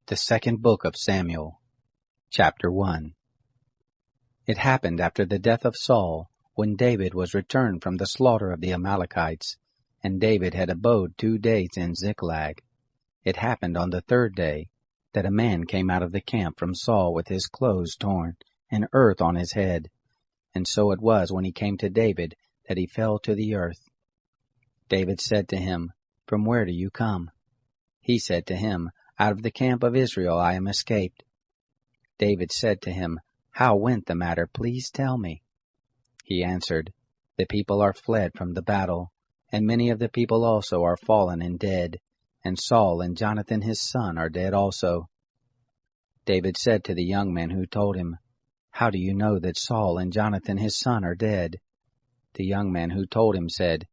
The Second Book of Samuel, Chapter 1. It happened after the death of Saul, when David was returned from the slaughter of the Amalekites, and David had abode 2 days in Ziklag. It happened on the 3rd day, that a man came out of the camp from Saul with his clothes torn, and earth on his head. And so it was when he came to David, that he fell to the earth. David said to him, "From where do you come?" He said to him, "Out of the camp of Israel I am escaped." David said to him, "How went the matter? Please tell me." He answered, "The people are fled from the battle, and many of the people also are fallen and dead, and Saul and Jonathan his son are dead also." David said to the young man who told him, "How do you know that Saul and Jonathan his son are dead?" The young man who told him said,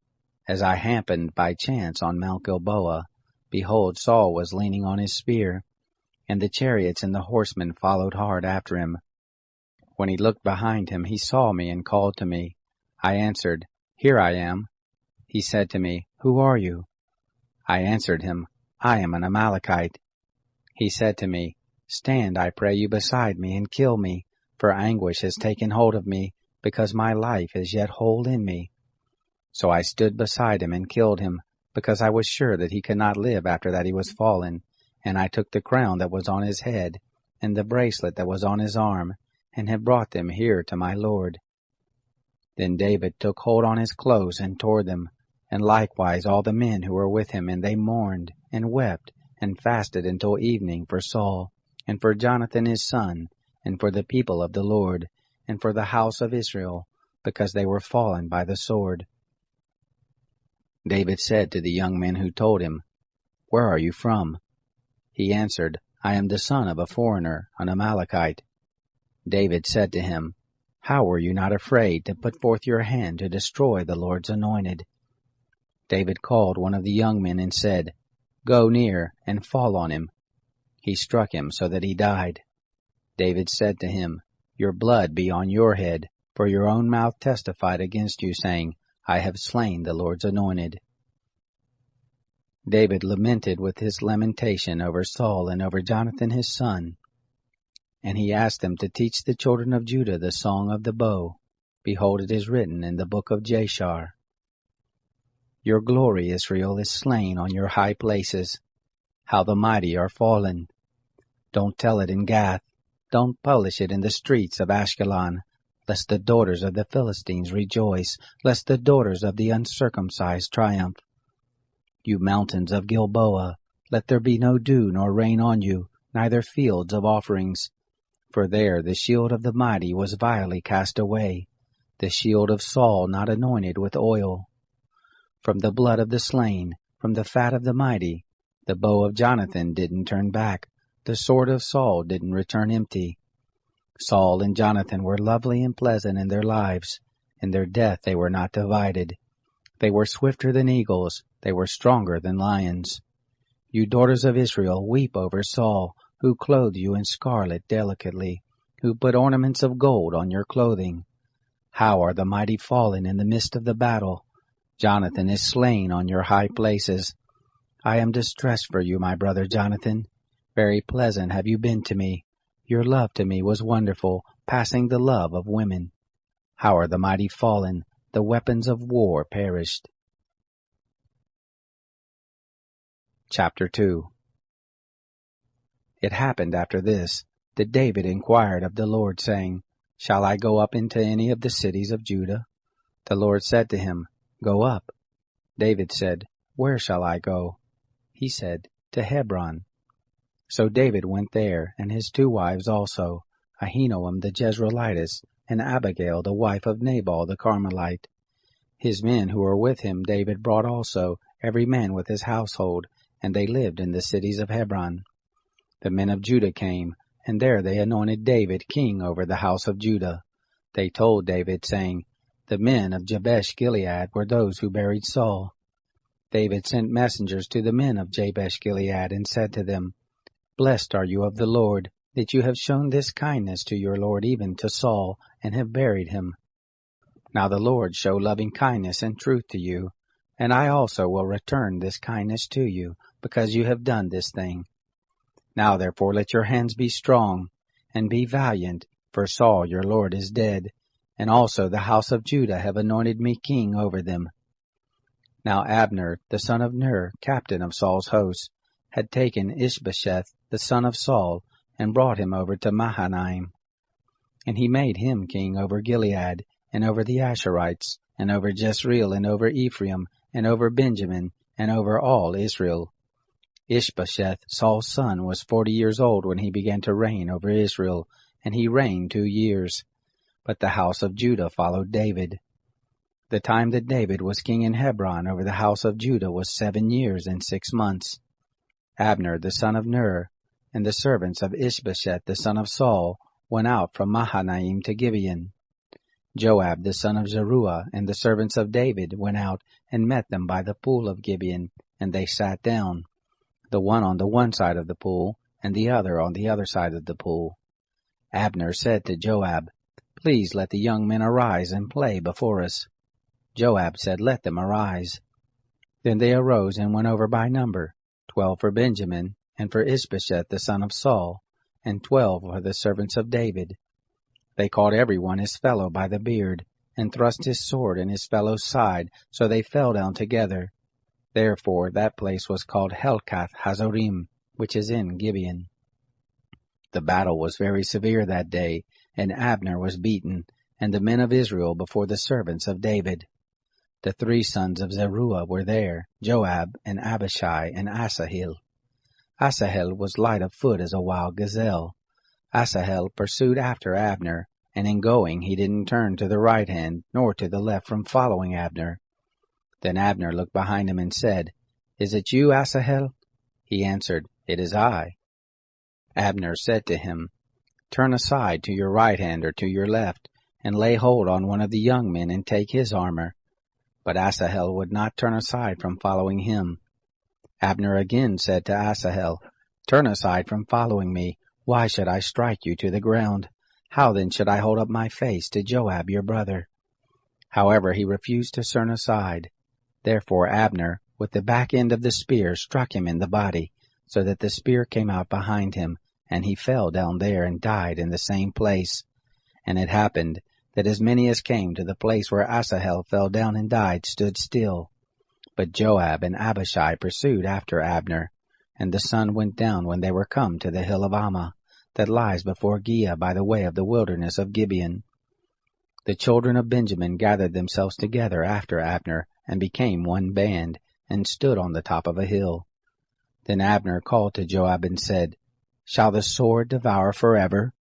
"As I happened by chance on Mount Gilboa, behold, Saul was leaning on his spear, and the chariots and the horsemen followed hard after him. When he looked behind him, he saw me and called to me. I answered, 'Here I am.' He said to me, 'Who are you?' I answered him, 'I am an Amalekite.' He said to me, 'Stand, I pray you, beside me, and kill me, for anguish has taken hold of me, because my life is yet whole in me.' So I stood beside him and killed him, because I was sure that he could not live after that he was fallen. And I took the crown that was on his head, and the bracelet that was on his arm, and have brought them here to my lord." Then David took hold on his clothes and tore them, and likewise all the men who were with him, and they mourned, and wept, and fasted until evening for Saul, and for Jonathan his son, and for the people of the Lord, and for the house of Israel, because they were fallen by the sword. David said to the young men who told him, "Where are you from?" He answered, "I am the son of a foreigner, an Amalekite." David said to him, "How were you not afraid to put forth your hand to destroy the Lord's anointed?" David called one of the young men and said, "Go near and fall on him." He struck him so that he died. David said to him, "Your blood be on your head, for your own mouth testified against you, saying, 'I have slain the Lord's anointed.'" David lamented with his lamentation over Saul and over Jonathan his son. And he asked them to teach the children of Judah the song of the bow. Behold, it is written in the book of Jashar. "Your glory, Israel, is slain on your high places. How the mighty are fallen. Don't tell it in Gath. Don't publish it in the streets of Ashkelon, lest the daughters of the Philistines rejoice, lest the daughters of the uncircumcised triumph. You mountains of Gilboa, let there be no dew nor rain on you, neither fields of offerings. For there the shield of the mighty was vilely cast away, the shield of Saul not anointed with oil. From the blood of the slain, from the fat of the mighty, the bow of Jonathan didn't turn back, the sword of Saul didn't return empty. Saul and Jonathan were lovely and pleasant in their lives. In their death they were not divided. They were swifter than eagles, they were stronger than lions. You daughters of Israel, weep over Saul, who clothed you in scarlet delicately, who put ornaments of gold on your clothing. How are the mighty fallen in the midst of the battle? Jonathan is slain on your high places. I am distressed for you, my brother Jonathan. Very pleasant have you been to me. Your love to me was wonderful, passing the love of women. How are the mighty fallen? The weapons of war perished. Chapter 2. It happened after this, that David inquired of the Lord, saying, "Shall I go up into any of the cities of Judah?" The Lord said to him, "Go up." David said, "Where shall I go?" He said, "To Hebron." So David went there, and his 2 wives also, Ahinoam the Jezreelitess, and Abigail the wife of Nabal the Carmelite. His men who were with him David brought also, every man with his household, and they lived in the cities of Hebron. The men of Judah came, and there they anointed David king over the house of Judah. They told David, saying, "The men of Jabesh Gilead were those who buried Saul." David sent messengers to the men of Jabesh Gilead, and said to them, "Blessed are you of the Lord, that you have shown this kindness to your Lord, even to Saul, and have buried him. Now the Lord show loving kindness and truth to you, and I also will return this kindness to you, because you have done this thing. Now therefore let your hands be strong, and be valiant, for Saul your lord is dead, and also the house of Judah have anointed me king over them. Now Abner, the son of Ner, captain of Saul's host, had taken Ishbosheth, the son of Saul, and brought him over to Mahanaim. And he made him king over Gilead, and over the Asherites, and over Jezreel, and over Ephraim, and over Benjamin, and over all Israel. Ishbosheth, Saul's son, was 40 years old when he began to reign over Israel, and he reigned 2 years. But the house of Judah followed David. The time that David was king in Hebron over the house of Judah was 7 years and 6 months. Abner the son of Ner, and the servants of Ishbosheth the son of Saul, went out from Mahanaim to Gibeon. Joab the son of Zeruiah and the servants of David went out and met them by the pool of Gibeon, and they sat down, the one on the one side of the pool, and the other on the other side of the pool. Abner said to Joab, Please let the young men arise and play before us. Joab said, Let them arise. Then they arose and went over by number, 12 for Benjamin, and for Ishbosheth the son of Saul, and 12 for the servants of David. They caught every one his fellow by the beard, and thrust his sword in his fellow's side, so they fell down together. Therefore that place was called Helkath Hazorim, which is in Gibeon. The battle was very severe that day, and Abner was beaten, and the men of Israel before the servants of David. The 3 sons of Zeruiah were there, Joab, and Abishai, and Asahel. Asahel was light of foot as a wild gazelle. Asahel pursued after Abner, and in going he didn't turn to the right hand nor to the left from following Abner. Then Abner looked behind him and said, Is it you, Asahel? He answered, It is I. Abner said to him, Turn aside to your right hand or to your left, and lay hold on one of the young men and take his armor. But Asahel would not turn aside from following him. Abner again said to Asahel, Turn aside from following me. Why should I strike you to the ground? How then should I hold up my face to Joab your brother? However, he refused to turn aside. Therefore Abner, with the back end of the spear, struck him in the body, so that the spear came out behind him, and he fell down there and died in the same place. And it happened that as many as came to the place where Asahel fell down and died stood still. But Joab and Abishai pursued after Abner, and the sun went down when they were come to the hill of Ammah, that lies before Giah by the way of the wilderness of Gibeon. The children of Benjamin gathered themselves together after Abner, and became one band, and stood on the top of a hill. Then Abner called to Joab and said, Shall the sword devour forever?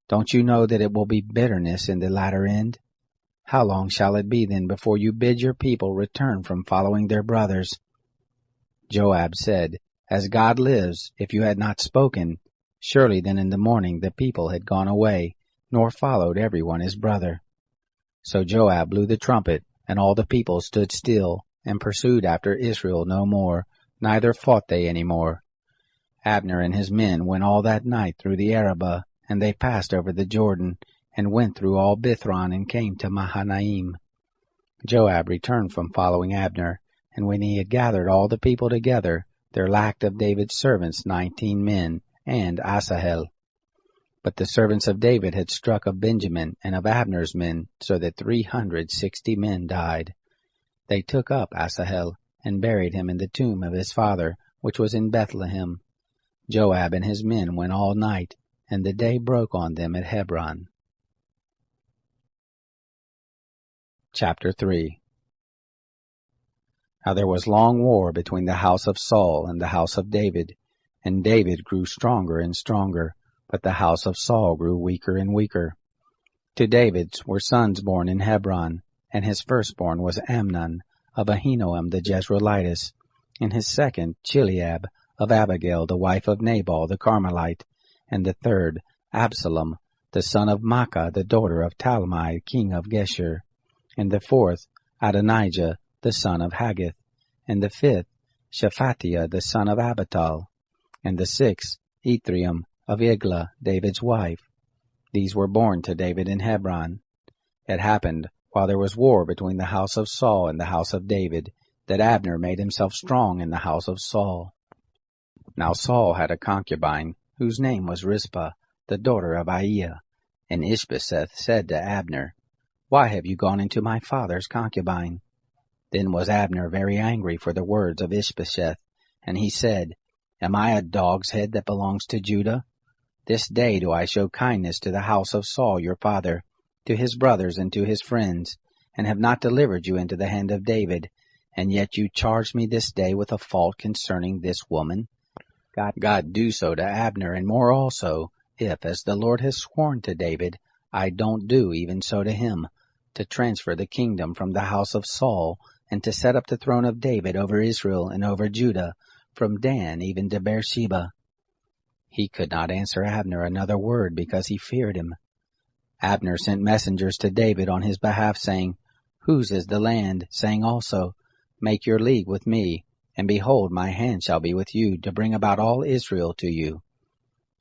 Don't you know that it will be bitterness in the latter end? How long shall it be then before you bid your people return from following their brothers? Joab said, As God lives, if you had not spoken, surely then in the morning the people had gone away, nor followed every one his brother. So Joab blew the trumpet, and all the people stood still, and pursued after Israel no more, neither fought they any more. Abner and his men went all that night through the Arabah, and they passed over the Jordan, and went through all Bithron, and came to Mahanaim. Joab returned from following Abner, and when he had gathered all the people together, there lacked of David's servants 19 men, and Asahel. But the servants of David had struck of Benjamin and of Abner's men, so that 360 men died. They took up Asahel, and buried him in the tomb of his father, which was in Bethlehem. Joab and his men went all night, and the day broke on them at Hebron. Chapter 3. Now there was long war between the house of Saul and the house of David, and David grew stronger and stronger, but the house of Saul grew weaker and weaker. To David were sons born in Hebron, and his firstborn was Amnon, of Ahinoam the Jezreelitess, and his second Chileab, of Abigail the wife of Nabal the Carmelite, and the third Absalom, the son of Maacah the daughter of Talmai king of Geshur, and the fourth Adonijah the son of Haggith, and the fifth Shephatiah the son of Abital, and the sixth Ithream of Eglah David's wife. These were born to David in Hebron. It happened, while there was war between the house of Saul and the house of David, that Abner made himself strong in the house of Saul. Now Saul had a concubine, whose name was Rizpah, the daughter of Aiah. And Ishbosheth said to Abner, Why have you gone into my father's concubine? Then was Abner very angry for the words of Ishbosheth, and he said, Am I a dog's head that belongs to Judah? This day do I show kindness to the house of Saul your father, to his brothers and to his friends, and have not delivered you into the hand of David, and yet you charge me this day with a fault concerning this woman. God do so to Abner, and more also, if, as the Lord has sworn to David, I don't do even so to him, to transfer the kingdom from the house of Saul, and to set up the throne of David over Israel and over Judah, from Dan even to Beersheba. He could not answer Abner another word, because he feared him. Abner sent messengers to David on his behalf, saying, Whose is the land? Saying also, Make your league with me, and behold, my hand shall be with you, to bring about all Israel to you.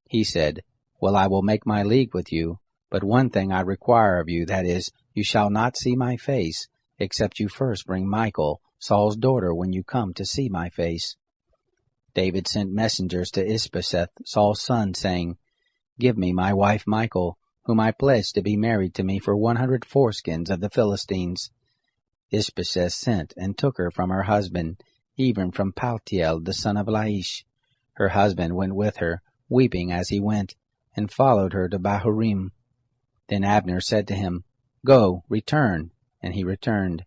He said, Well, I will make my league with you, but one thing I require of you, that is, you shall not see my face, except you first bring Michal, Saul's daughter, when you come to see my face. David sent messengers to Ishbosheth, Saul's son, saying, Give me my wife Michal, whom I pledged to be married to me for 100 foreskins of the Philistines. Ishbosheth sent and took her from her husband, even from Paltiel the son of Laish. Her husband went with her, weeping as he went, and followed her to Bahurim. Then Abner said to him, Go, return. And he returned.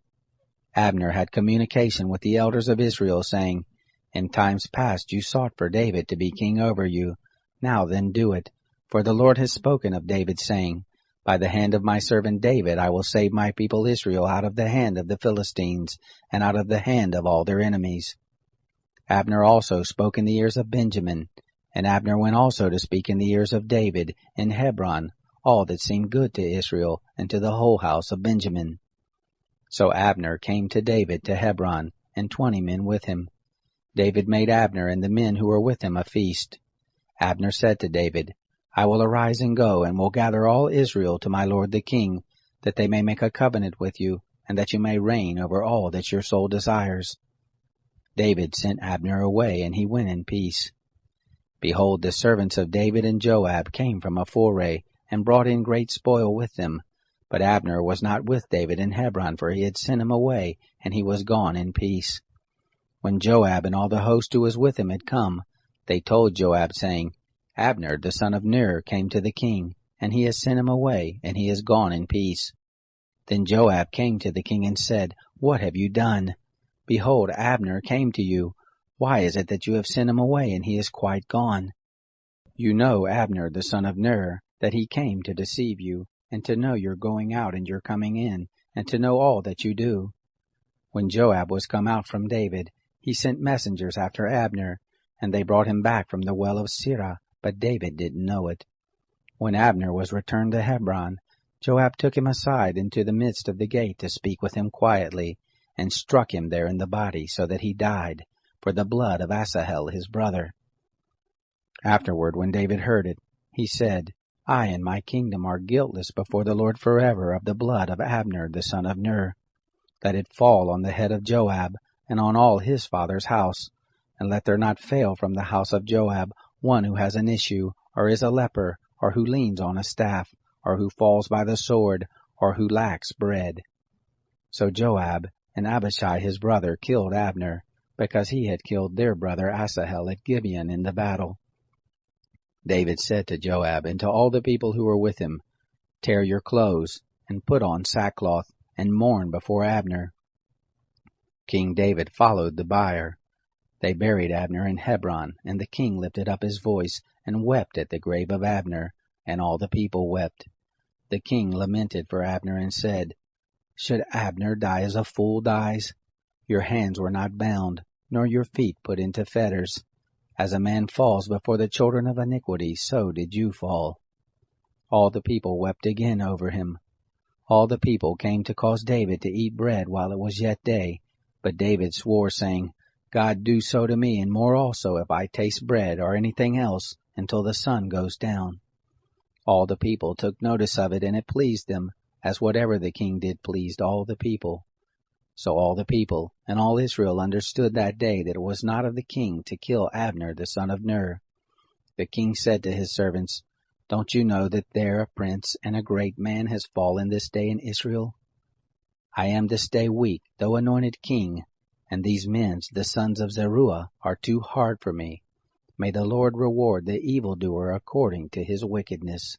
Abner had communication with the elders of Israel, saying, In times past you sought for David to be king over you. Now then do it. For the Lord has spoken of David, saying, By the hand of my servant David I will save my people Israel out of the hand of the Philistines, and out of the hand of all their enemies. Abner also spoke in the ears of Benjamin, and Abner went also to speak in the ears of David in Hebron, all that seemed good to Israel, and to the whole house of Benjamin. So Abner came to David to Hebron, and 20 men with him. David made Abner and the men who were with him a feast. Abner said to David, I will arise and go, and will gather all Israel to my lord the king, that they may make a covenant with you, and that you may reign over all that your soul desires. David sent Abner away, and he went in peace. Behold, the servants of David and Joab came from a foray, and brought in great spoil with them. But Abner was not with David in Hebron, for he had sent him away, and he was gone in peace. When Joab and all the host who was with him had come, they told Joab, saying, Abner the son of Ner came to the king, and he has sent him away, and he is gone in peace. Then Joab came to the king and said, What have you done? Behold, Abner came to you. Why is it that you have sent him away, and he is quite gone? You know Abner the son of Ner, that he came to deceive you, and to know your going out and your coming in, and to know all that you do. When Joab was come out from David, he sent messengers after Abner, and they brought him back from the well of Sirah, but David didn't know it. When Abner was returned to Hebron, Joab took him aside into the midst of the gate to speak with him quietly, and struck him there in the body, so that he died, for the blood of Asahel his brother. Afterward, when David heard it, he said, I and my kingdom are guiltless before the Lord forever of the blood of Abner the son of Ner. Let it fall on the head of Joab, and on all his father's house, and let there not fail from the house of Joab one who has an issue, or is a leper, or who leans on a staff, or who falls by the sword, or who lacks bread. So Joab and Abishai his brother killed Abner, because he had killed their brother Asahel at Gibeon in the battle. David said to Joab and to all the people who were with him, Tear your clothes, and put on sackcloth, and mourn before Abner. King David followed the bier. They buried Abner in Hebron, and the king lifted up his voice, and wept at the grave of Abner, and all the people wept. The king lamented for Abner, and said, Should Abner die as a fool dies? Your hands were not bound, nor your feet put into fetters. As a man falls before the children of iniquity, so did you fall. All the people wept again over him. All the people came to cause David to eat bread while it was yet day, but David swore, saying, God do so to me, and more also, if I taste bread or anything else, until the sun goes down. All the people took notice of it, and it pleased them, as whatever the king did pleased all the people. So all the people and all Israel understood that day that it was not of the king to kill Abner the son of Ner. the king said to his servants, "Don't you know that there a prince and a great man has fallen this day in Israel? I am this day weak, though anointed king, and these men, the sons of Zeruiah, are too hard for me. May the Lord reward the evildoer according to his wickedness."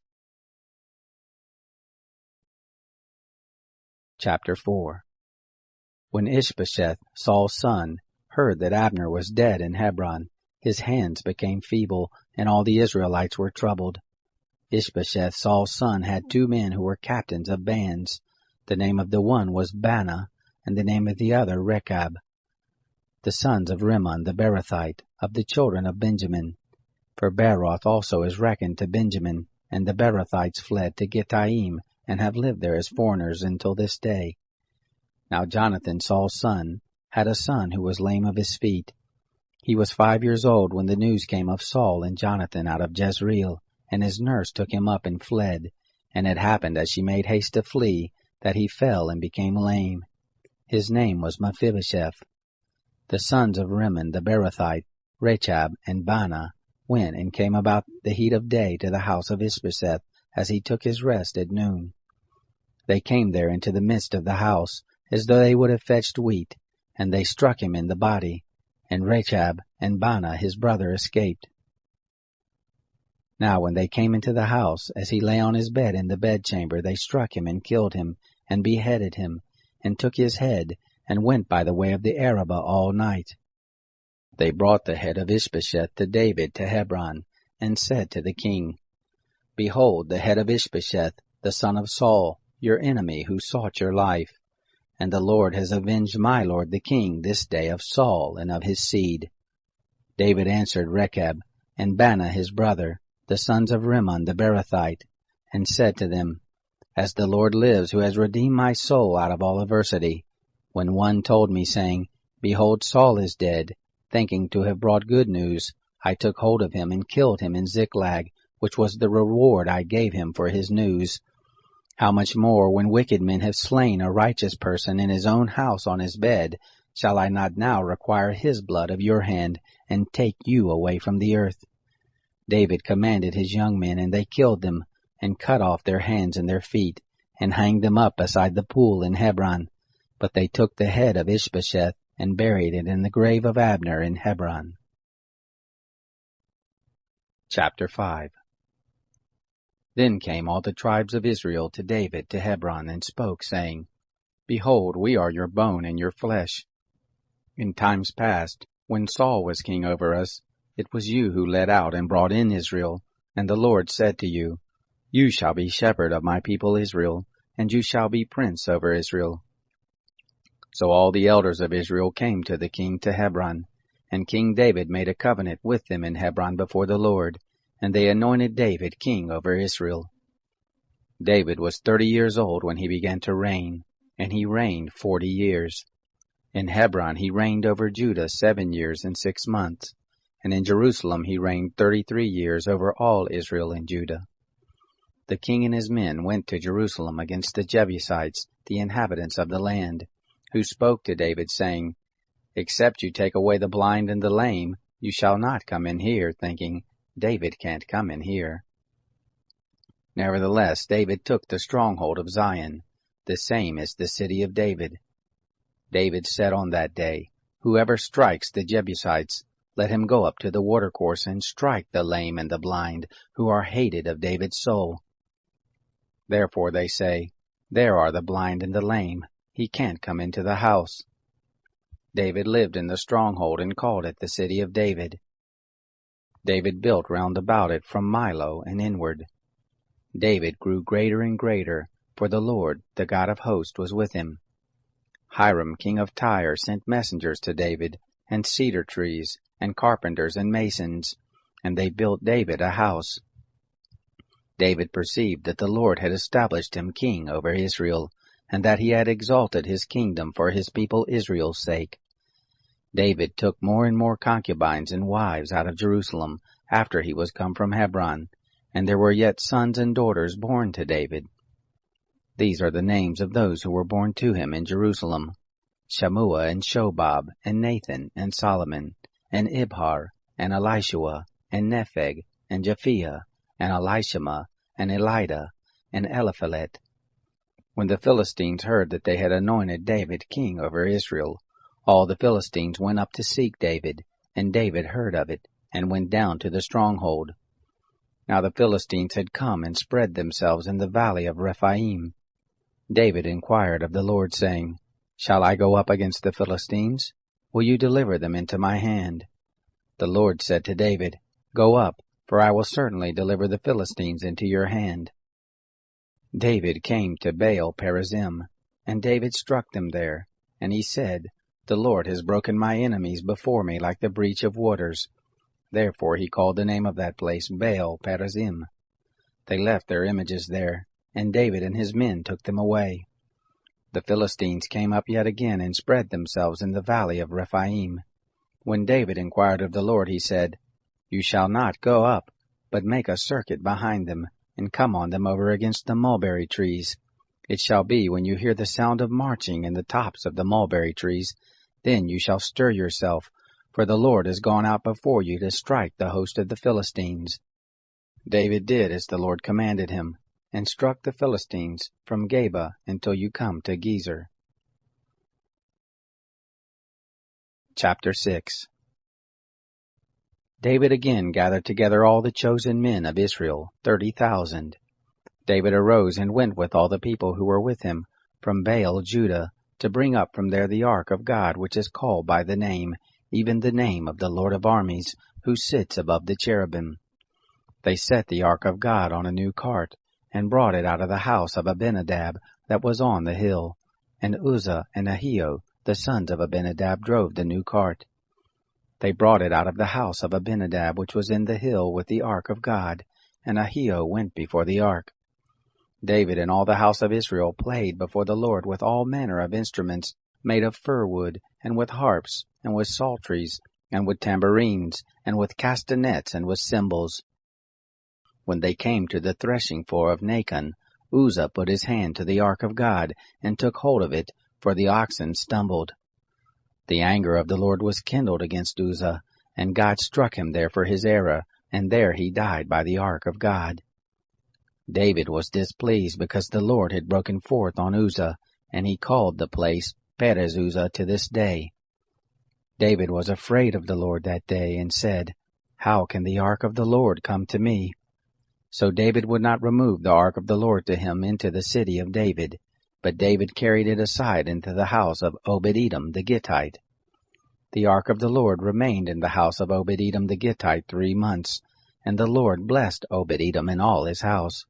Chapter 4. When Ishbosheth, Saul's son, heard that Abner was dead in Hebron, his hands became feeble, and all the Israelites were troubled. Ishbosheth, Saul's son, had 2 men who were captains of bands. The name of the one was Baanah, and the name of the other Rechab, the sons of Rimmon the Beerothite, of the children of Benjamin. For Beeroth also is reckoned to Benjamin, and the Beerothites fled to Gittaim, and have lived there as foreigners until this day. Now Jonathan, Saul's son, had a son who was lame of his feet. He was 5 years old when the news came of Saul and Jonathan out of Jezreel, and his nurse took him up and fled. And it happened, as she made haste to flee, that he fell and became lame. His name was Mephibosheth. The sons of Rimmon the Beerothite, Rechab and Baanah, went and came about the heat of day to the house of Ishbosheth, as he took his rest at noon. They came there into the midst of the house, as though they would have fetched wheat, and they struck him in the body, and Rechab and Baanah his brother escaped. Now when they came into the house, as he lay on his bed in the bedchamber, they struck him and killed him, and beheaded him, and took his head, and went by the way of the Arabah all night. They brought the head of Ishbosheth to David to Hebron, and said to the king, "Behold, the head of Ishbosheth, the son of Saul, your enemy, who sought your life. And the Lord has avenged my lord the king this day of Saul and of his seed." David answered Rechab and Baanah his brother, the sons of Rimmon the Beerothite, and said to them, "As the Lord lives, who has redeemed my soul out of all adversity, when one told me, saying, Behold, Saul is dead, thinking to have brought good news, I took hold of him and killed him in Ziklag, which was the reward I gave him for his news. How much more, when wicked men have slain a righteous person in his own house on his bed, shall I not now require his blood of your hand, and take you away from the earth?" David commanded his young men, and they killed them, and cut off their hands and their feet, and hanged them up beside the pool in Hebron. But they took the head of Ishbosheth, and buried it in the grave of Abner in Hebron. Chapter 5. Then came all the tribes of Israel to David to Hebron, and spoke, saying, Behold, we are your bone and your flesh. In times past, when Saul was king over us, it was you who led out and brought in Israel, and the Lord said to you, You shall be shepherd of my people Israel, and you shall be prince over Israel. So all the elders of Israel came to the king to Hebron, and King David made a covenant with them in Hebron before the Lord, and they anointed David king over Israel. David was 30 years old when he began to reign, and he reigned 40 years. In Hebron he reigned over Judah 7 years and 6 months, and in Jerusalem he reigned 33 years over all Israel and Judah. The king and his men went to Jerusalem against the Jebusites, the inhabitants of the land, who spoke to David, saying, Except you take away the blind and the lame, you shall not come in here, thinking, David can't come in here. Nevertheless, David took the stronghold of Zion. The same is the city of David. David said on that day, Whoever strikes the Jebusites, let him go up to the watercourse and strike the lame and the blind, who are hated of David's soul. Therefore they say, There are the blind and the lame. He can't come into the house. David lived in the stronghold and called it the city of David. David built round about it from Milo and inward. David grew greater and greater, for the Lord, the God of hosts, was with him. Hiram king of Tyre sent messengers to David, and cedar trees, and carpenters and masons, and they built David a house. David perceived that the Lord had established him king over Israel, and that he had exalted his kingdom for his people Israel's sake. David took more and more concubines and wives out of Jerusalem after he was come from Hebron, and there were yet sons and daughters born to David. These are the names of those who were born to him in Jerusalem: Shammua and Shobab, and Nathan, and Solomon, and Ibhar, and Elishua, and Nepheg, and Japhia, and Elishama, and Elida, and Eliphalet. When the Philistines heard that they had anointed David king over Israel, all the Philistines went up to seek David, and David heard of it, and went down to the stronghold. Now the Philistines had come and spread themselves in the valley of Rephaim. David inquired of the Lord, saying, Shall I go up against the Philistines? Will you deliver them into my hand? The Lord said to David, Go up, for I will certainly deliver the Philistines into your hand. David came to Baal Perazim, and David struck them there. And he said, The Lord has broken my enemies before me like the breach of waters. Therefore he called the name of that place Baal Perazim. They left their images there, and David and his men took them away. The Philistines came up yet again and spread themselves in the valley of Rephaim. When David inquired of the Lord, he said, You shall not go up, but make a circuit behind them, and come on them over against the mulberry trees. It shall be, when you hear the sound of marching in the tops of the mulberry trees, then you shall stir yourself, for the Lord has gone out before you to strike the host of the Philistines. David did as the Lord commanded him, and struck the Philistines from Geba until you come to Gezer. Chapter 6. David again gathered together all the chosen men of Israel, 30,000. David arose and went with all the people who were with him from Baal Judah, to bring up from there the ark of God, which is called by the name, even the name of the Lord of armies, who sits above the cherubim. They set the ark of God on a new cart, and brought it out of the house of Abinadab that was on the hill. And Uzzah and Ahio, the sons of Abinadab, drove the new cart. They brought it out of the house of Abinadab which was in the hill with the ark of God, and Ahio went before the ark. David and all the house of Israel played before the Lord with all manner of instruments made of fir wood, and with harps, and with psalteries, and with tambourines, and with castanets, and with cymbals. When they came to the threshing floor of Nacon, Uzzah put his hand to the ark of God, and took hold of it, for the oxen stumbled. The anger of the Lord was kindled against Uzzah, and God struck him there for his error, and there he died by the ark of God. David was displeased because the Lord had broken forth on Uzzah, and he called the place Perez Uzzah to this day. David was afraid of the Lord that day, and said, How can the ark of the Lord come to me? So David would not remove the ark of the Lord to him into the city of David, but David carried it aside into the house of Obed-Edom the Gittite. The ark of the Lord remained in the house of Obed-Edom the Gittite 3 months, and the Lord blessed Obed-Edom and all his house.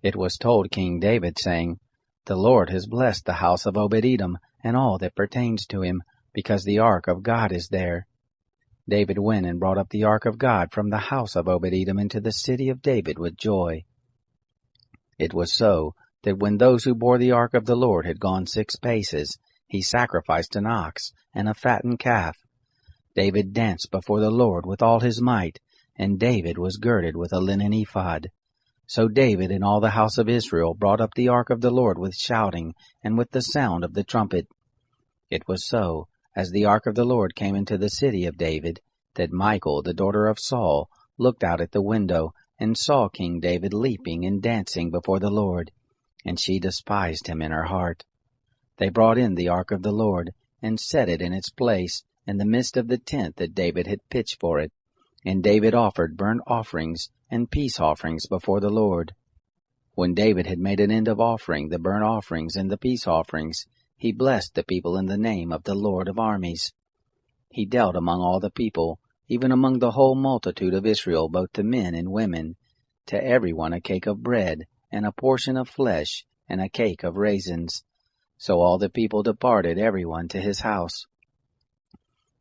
It was told King David, saying, The Lord has blessed the house of Obed-Edom and all that pertains to him, because the ark of God is there. David went and brought up the ark of God from the house of Obed-Edom into the city of David with joy. It was so, that when those who bore the ark of the Lord had gone 6 paces, he sacrificed an ox and a fattened calf. David danced before the Lord with all his might, and David was girded with a linen ephod. So David and all the house of Israel brought up the ark of the Lord with shouting, and with the sound of the trumpet. It was so, as the ark of the Lord came into the city of David, that Michal, the daughter of Saul, looked out at the window, and saw King David leaping and dancing before the Lord, and she despised him in her heart. They brought in the ark of the Lord, and set it in its place, in the midst of the tent that David had pitched for it. And David offered burnt offerings and peace offerings before the Lord. When David had made an end of offering the burnt offerings and the peace offerings, he blessed the people in the name of the Lord of armies. He dealt among all the people, even among the whole multitude of Israel, both to men and women, to every one a cake of bread, and a portion of flesh, and a cake of raisins. So all the people departed every one to his house.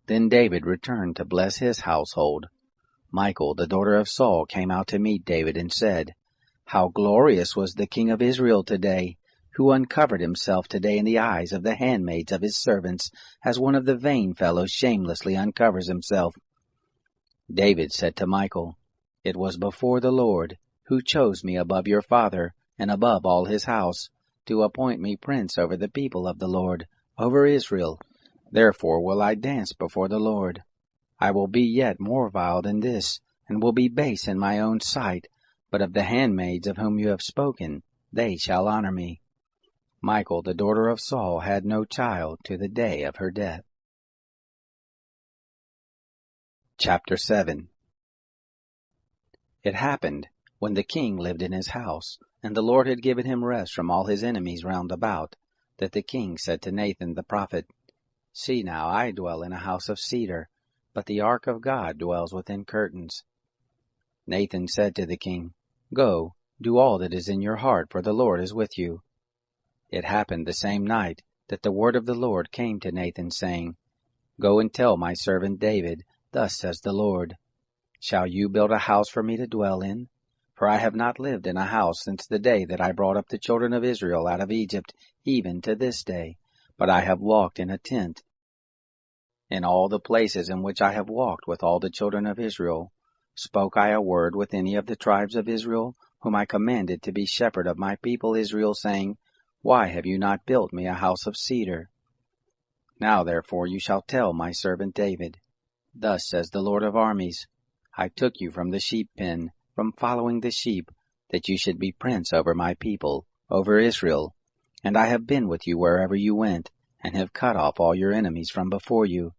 Then David returned to bless his household. Michal, the daughter of Saul, came out to meet David, and said, How glorious was the king of Israel today, who uncovered himself today in the eyes of the handmaids of his servants, as one of the vain fellows shamelessly uncovers himself. David said to Michal, It was before the Lord, who chose me above your father, and above all his house, to appoint me prince over the people of the Lord, over Israel. Therefore will I dance before the Lord. I will be yet more vile than this, and will be base in my own sight, but of the handmaids of whom you have spoken, they shall honor me. Michal, the daughter of Saul, had no child to the day of her death. Chapter 7. It happened, when the king lived in his house, and the Lord had given him rest from all his enemies round about, that the king said to Nathan the prophet, See now, I dwell in a house of cedar, but the ark of God dwells within curtains. Nathan said to the king, Go, do all that is in your heart, for the Lord is with you. It happened the same night that the word of the Lord came to Nathan, saying, Go and tell my servant David, Thus says the Lord, Shall you build a house for me to dwell in? For I have not lived in a house since the day that I brought up the children of Israel out of Egypt, even to this day, but I have walked in a tent. In all the places in which I have walked with all the children of Israel, spoke I a word with any of the tribes of Israel, whom I commanded to be shepherd of my people Israel, saying, Why have you not built me a house of cedar? Now therefore you shall tell my servant David, Thus says the Lord of armies, I took you from the sheep pen, from following the sheep, that you should be prince over my people, over Israel. And I have been with you wherever you went, and have cut off all your enemies from before you.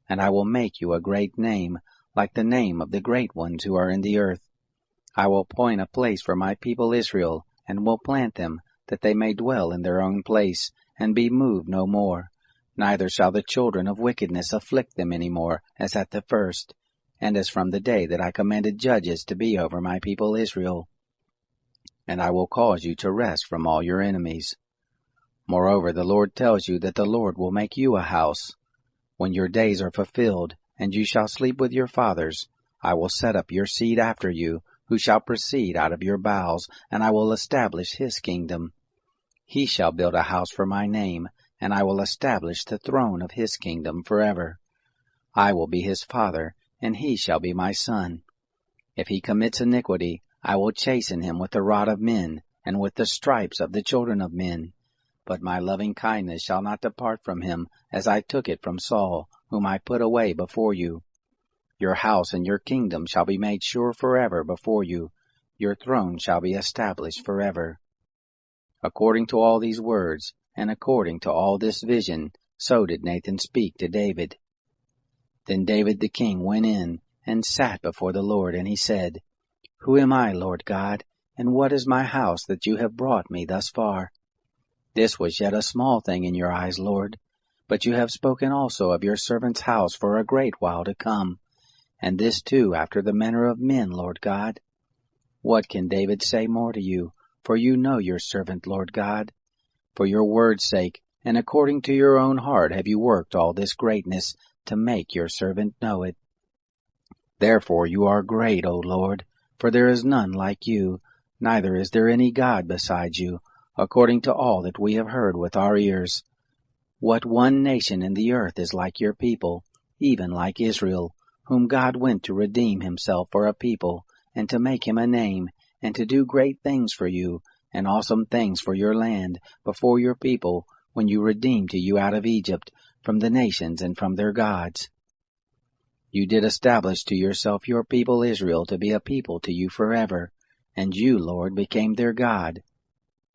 And I will make you a great name, like the name of the great ones who are in the earth. I will appoint a place for my people Israel, and will plant them, that they may dwell in their own place, and be moved no more. Neither shall the children of wickedness afflict them any more, as at the first, and as from the day that I commanded judges to be over my people Israel. And I will cause you to rest from all your enemies. Moreover, the Lord tells you that the Lord will make you a house. When your days are fulfilled, and you shall sleep with your fathers, I will set up your seed after you, who shall proceed out of your bowels, and I will establish his kingdom. He shall build a house for my name, and I will establish the throne of his kingdom forever. I will be his father, and he shall be my son. If he commits iniquity, I will chasten him with the rod of men, and with the stripes of the children of men. But my loving kindness shall not depart from him, as I took it from Saul, whom I put away before you. Your house and your kingdom shall be made sure forever before you. Your throne shall be established forever. According to all these words, and according to all this vision, so did Nathan speak to David. Then David the king went in, and sat before the Lord, and he said, Who am I, Lord God, and what is my house that you have brought me thus far? This was yet a small thing in your eyes, Lord, but you have spoken also of your servant's house for a great while to come, and this too after the manner of men, Lord God. What can David say more to you? For you know your servant, Lord God. For your word's sake, and according to your own heart have you worked all this greatness, to make your servant know it. Therefore you are great, O Lord, for there is none like you, neither is there any God besides you, according to all that we have heard with our ears. What one nation in the earth is like your people, even like Israel, whom God went to redeem himself for a people, and to make him a name, and to do great things for you, and awesome things for your land, before your people, when you redeemed to you out of Egypt, from the nations and from their gods. You did establish to yourself your people Israel to be a people to you forever, and you, Lord, became their God.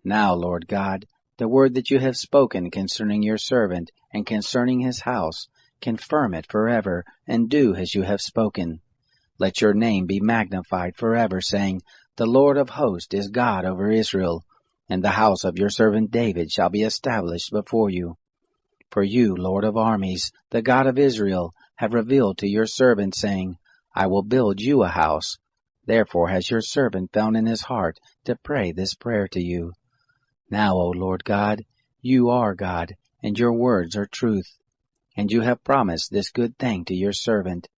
Now, Lord God, the word that you have spoken concerning your servant and concerning his house, confirm it forever, and do as you have spoken. Let your name be magnified forever, saying, The Lord of hosts is God over Israel, and the house of your servant David shall be established before you. For you, Lord of armies, the God of Israel, have revealed to your servant, saying, I will build you a house. Therefore has your servant found in his heart to pray this prayer to you. Now, O Lord God, you are God, and your words are truth. And you have promised this good thing to your servant.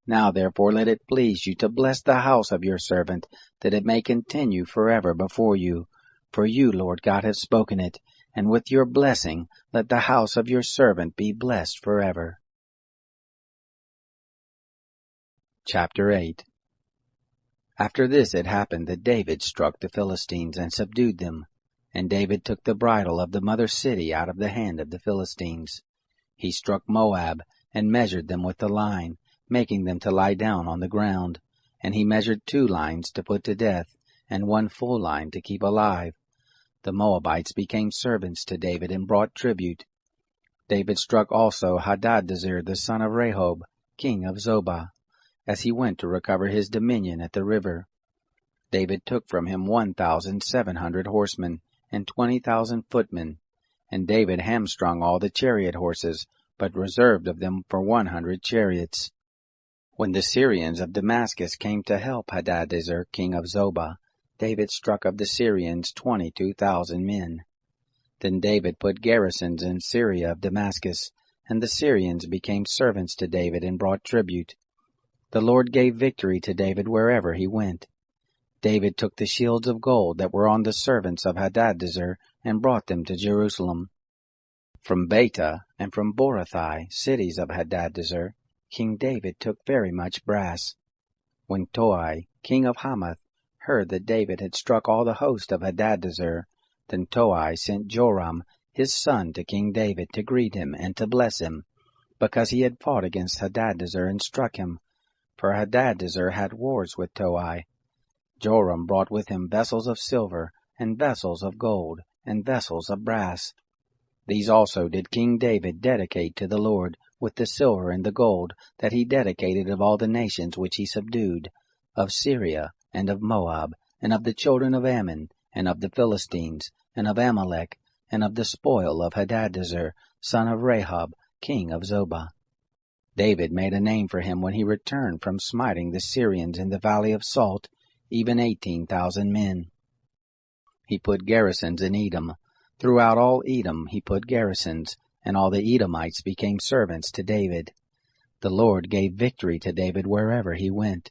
Now therefore let it please you to bless the house of your servant, that it may continue forever before you. For you, Lord God, have spoken it, and with your blessing let the house of your servant be blessed forever. Chapter 8. After this it happened that David struck the Philistines and subdued them. And David took the bridle of the mother city out of the hand of the Philistines. He struck Moab, and measured them with the line, making them to lie down on the ground. and he measured 2 lines to put to death, and 1 full line to keep alive. The Moabites became servants to David and brought tribute. David struck also Hadadezer the son of Rehob, king of Zobah, as he went to recover his dominion at the river. David took from him 1,700 horsemen and 20,000 footmen, and David hamstrung all the chariot horses, but reserved of them for 100 chariots. When the Syrians of Damascus came to help Hadadezer king of Zobah, David struck of the Syrians 22,000 men. Then David put garrisons in Syria of Damascus, and the Syrians became servants to David and brought tribute. The Lord gave victory to David wherever he went. David took the shields of gold that were on the servants of Hadadezer and brought them to Jerusalem. From Beta and from Borathai, cities of Hadadezer, King David took very much brass. When Toi, king of Hamath, heard that David had struck all the host of Hadadezer, then Toi sent Joram his son to King David to greet him and to bless him, because he had fought against Hadadezer and struck him, for Hadadezer had wars with Toi. Joram brought with him vessels of silver, and vessels of gold, and vessels of brass. These also did King David dedicate to the Lord, with the silver and the gold that he dedicated of all the nations which he subdued, of Syria, and of Moab, and of the children of Ammon, and of the Philistines, and of Amalek, and of the spoil of Hadadezer, son of Rehob, king of Zobah. David made a name for him when he returned from smiting the Syrians in the valley of Salt, even 18,000 men. He put garrisons in Edom. Throughout all Edom he put garrisons, and all the Edomites became servants to David. The Lord gave victory to David wherever he went.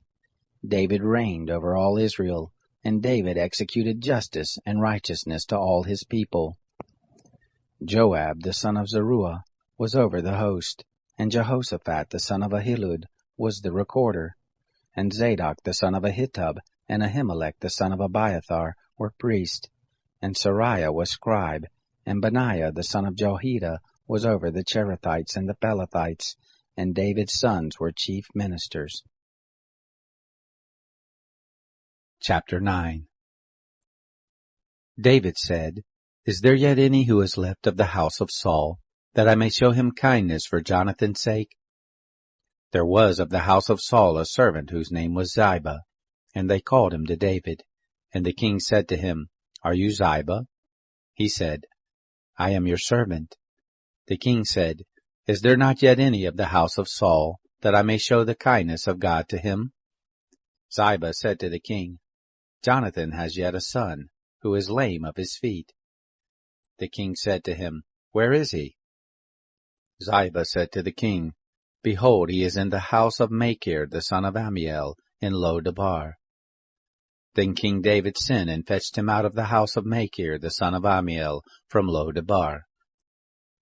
David reigned over all Israel, and David executed justice and righteousness to all his people. Joab the son of Zeruiah was over the host, and Jehoshaphat the son of Ahilud was the recorder, and Zadok the son of Ahitub and Ahimelech the son of Abiathar were priests, and Sariah was scribe, and Benaiah the son of Jehoiada was over the Cherethites and the Pelethites, and David's sons were chief ministers. Chapter 9. David said, Is there yet any who is left of the house of Saul, that I may show him kindness for Jonathan's sake? There was of the house of Saul a servant whose name was Ziba, and they called him to David. And the king said to him, Are you Ziba? He said, I am your servant. The king said, Is there not yet any of the house of Saul, that I may show the kindness of God to him? Ziba said to the king, Jonathan has yet a son, who is lame of his feet. The king said to him, Where is he? Ziba said to the king, Behold, he is in the house of Machir the son of Ammiel, in Lo-debar. Then King David sent and fetched him out of the house of Machir the son of Ammiel, from Lo-debar.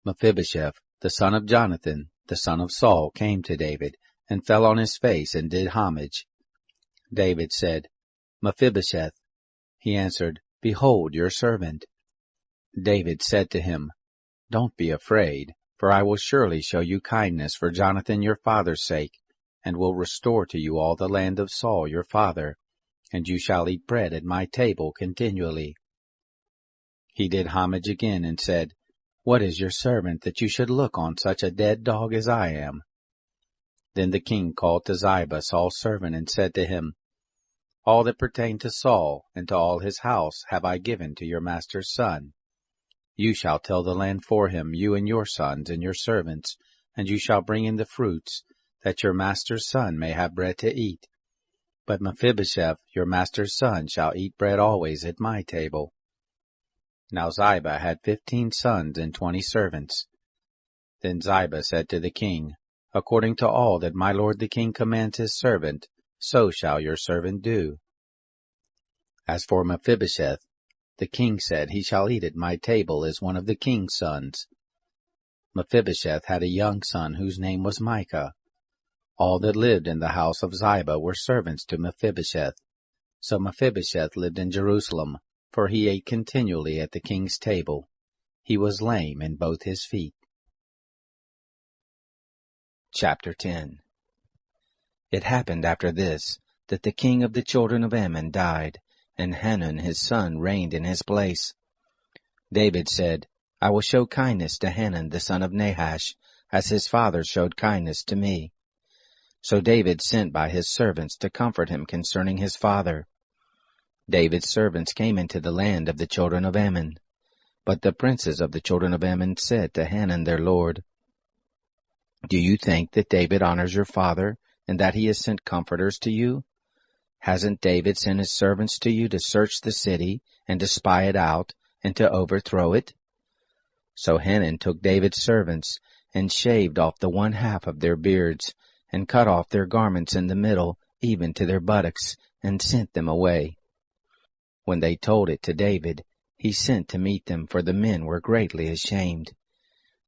Mephibosheth, the son of Jonathan, the son of Saul, came to David, and fell on his face and did homage. David said, Mephibosheth. He answered, Behold your servant. David said to him, Don't be afraid, for I will surely show you kindness for Jonathan your father's sake, and will restore to you all the land of Saul your father, and you shall eat bread at my table continually. He did homage again and said, What is your servant that you should look on such a dead dog as I am? Then the king called to Ziba Saul's servant and said to him, All that pertained to Saul and to all his house have I given to your master's son. You shall till the land for him, you and your sons and your servants, and you shall bring in the fruits, that your master's son may have bread to eat. But Mephibosheth, your master's son, shall eat bread always at my table. Now Ziba had 15 sons and 20 servants. Then Ziba said to the king, According to all that my lord the king commands his servant, so shall your servant do. As for Mephibosheth, the king said, He shall eat at my table as one of the king's sons. Mephibosheth had a young son whose name was Micah. All that lived in the house of Ziba were servants to Mephibosheth. So Mephibosheth lived in Jerusalem, for he ate continually at the king's table. He was lame in both his feet. Chapter 10. It happened after this, that the king of the children of Ammon died, and Hanun his son reigned in his place. David said, I will show kindness to Hanun the son of Nahash, as his father showed kindness to me. So David sent by his servants to comfort him concerning his father. David's servants came into the land of the children of Ammon. But the princes of the children of Ammon said to Hanun their lord, Do you think that David honors your father, and that he has sent comforters to you? Hasn't David sent his servants to you to search the city, and to spy it out, and to overthrow it? So Hanun took David's servants, and shaved off the 1/2 of their beards, and cut off their garments in the middle, even to their buttocks, and sent them away. When they told it to David, he sent to meet them, for the men were greatly ashamed.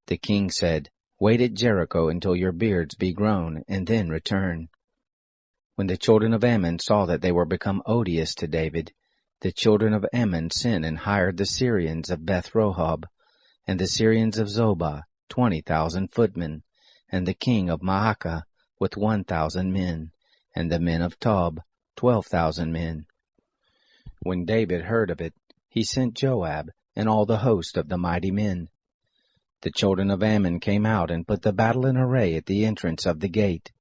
The king said, Wait at Jericho until your beards be grown, and then return. When the children of Ammon saw that they were become odious to David, the children of Ammon sent and hired the Syrians of Beth-Rehob, and the Syrians of Zobah, 20,000 footmen, and the king of Maacah with 1,000 men, and the men of Tob, 12,000 men. When David heard of it, he sent Joab and all the host of the mighty men. The children of Ammon came out and put the battle in array at the entrance of the gate,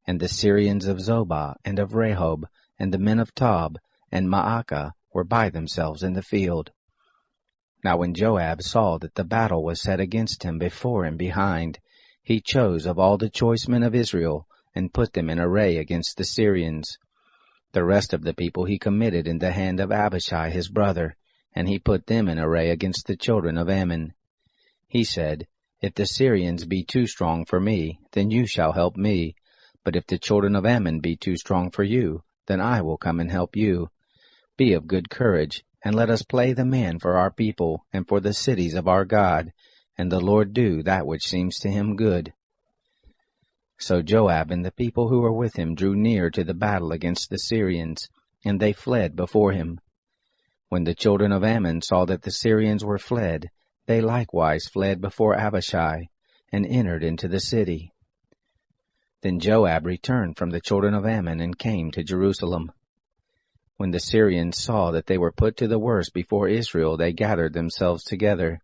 and the Syrians of Zobah and of Rehob and the men of Tob and Maacah were by themselves in the field. Now when Joab saw that the battle was set against him before and behind, he chose of all the choice men of Israel, and put them in array against the Syrians. The rest of the people he committed in the hand of Abishai his brother, and he put them in array against the children of Ammon. He said, If the Syrians be too strong for me, then you shall help me. But if the children of Ammon be too strong for you, then I will come and help you. Be of good courage, and let us play the man for our people, and for the cities of our God, and the Lord do that which seems to him good. So Joab and the people who were with him drew near to the battle against the Syrians, and they fled before him. When the children of Ammon saw that the Syrians were fled, they likewise fled before Abishai, and entered into the city. Then Joab returned from the children of Ammon and came to Jerusalem. When the Syrians saw that they were put to the worse before Israel, they gathered themselves together.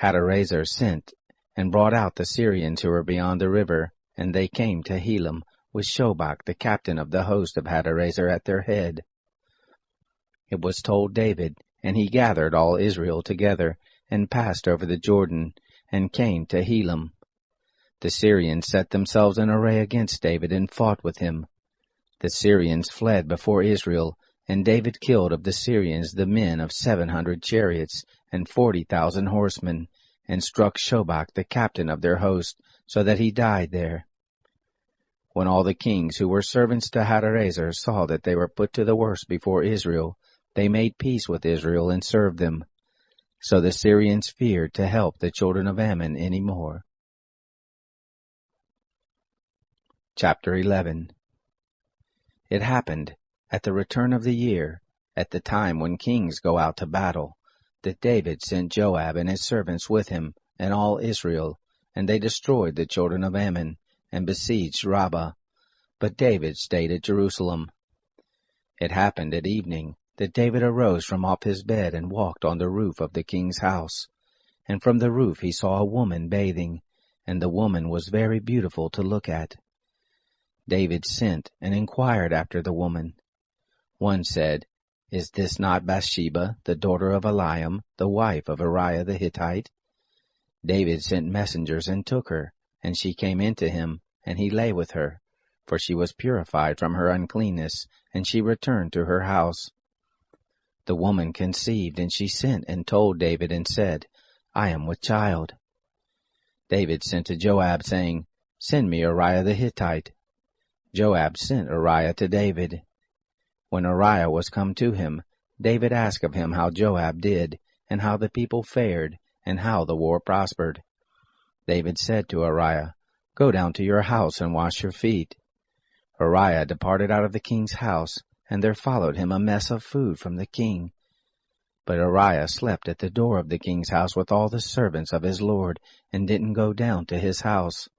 Hadarezer sent and brought out the Syrians who were beyond the river, and they came to Helam, with Shobach the captain of the host of Hadarezer at their head. It was told David, and he gathered all Israel together, and passed over the Jordan, and came to Helam. The Syrians set themselves in array against David, and fought with him. The Syrians fled before Israel, and David killed of the Syrians the men of 700 chariots, and 40,000 horsemen, and struck Shobach the captain of their host, so that he died there. When all the kings who were servants to Hadarezer saw that they were put to the worse before Israel, they made peace with Israel and served them. So the Syrians feared to help the children of Ammon any more. Chapter 11. It happened, at the return of the year, at the time when kings go out to battle, that David sent Joab and his servants with him, and all Israel, and they destroyed the children of Ammon, and besieged Rabbah. But David stayed at Jerusalem. It happened at evening, that David arose from off his bed and walked on the roof of the king's house. And from the roof he saw a woman bathing, and the woman was very beautiful to look at. David sent and inquired after the woman. One said, Is this not Bathsheba, the daughter of Eliam, the wife of Uriah the Hittite? David sent messengers and took her, and she came in to him, and he lay with her, for she was purified from her uncleanness, and she returned to her house. The woman conceived, and she sent and told David, and said, I am with child. David sent to Joab, saying, Send me Uriah the Hittite. Joab sent Uriah to David. When Uriah was come to him, David asked of him how Joab did, and how the people fared, and how the war prospered. David said to Uriah, Go down to your house and wash your feet. Uriah departed out of the king's house, and there followed him a mess of food from the king. But Uriah slept at the door of the king's house with all the servants of his lord, and didn't go down to his house.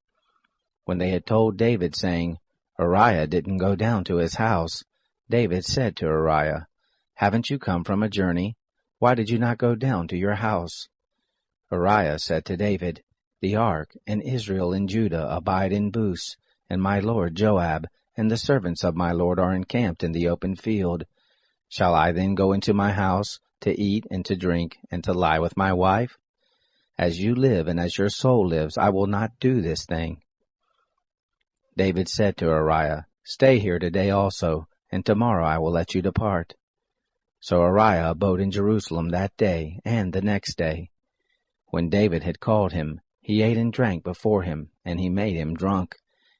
When they had told David, saying, Uriah didn't go down to his house. David said to Uriah, "Haven't you come from a journey? Why did you not go down to your house?" Uriah said to David, "The ark and Israel and Judah abide in Bus, and my lord Joab and the servants of my lord are encamped in the open field. Shall I then go into my house to eat and to drink and to lie with my wife? As you live and as your soul lives, I will not do this thing." David said to Uriah, "Stay here today also, and tomorrow I will let you depart." So Uriah abode in Jerusalem that day and the next day. When David had called him, he ate and drank before him, and he made him drunk.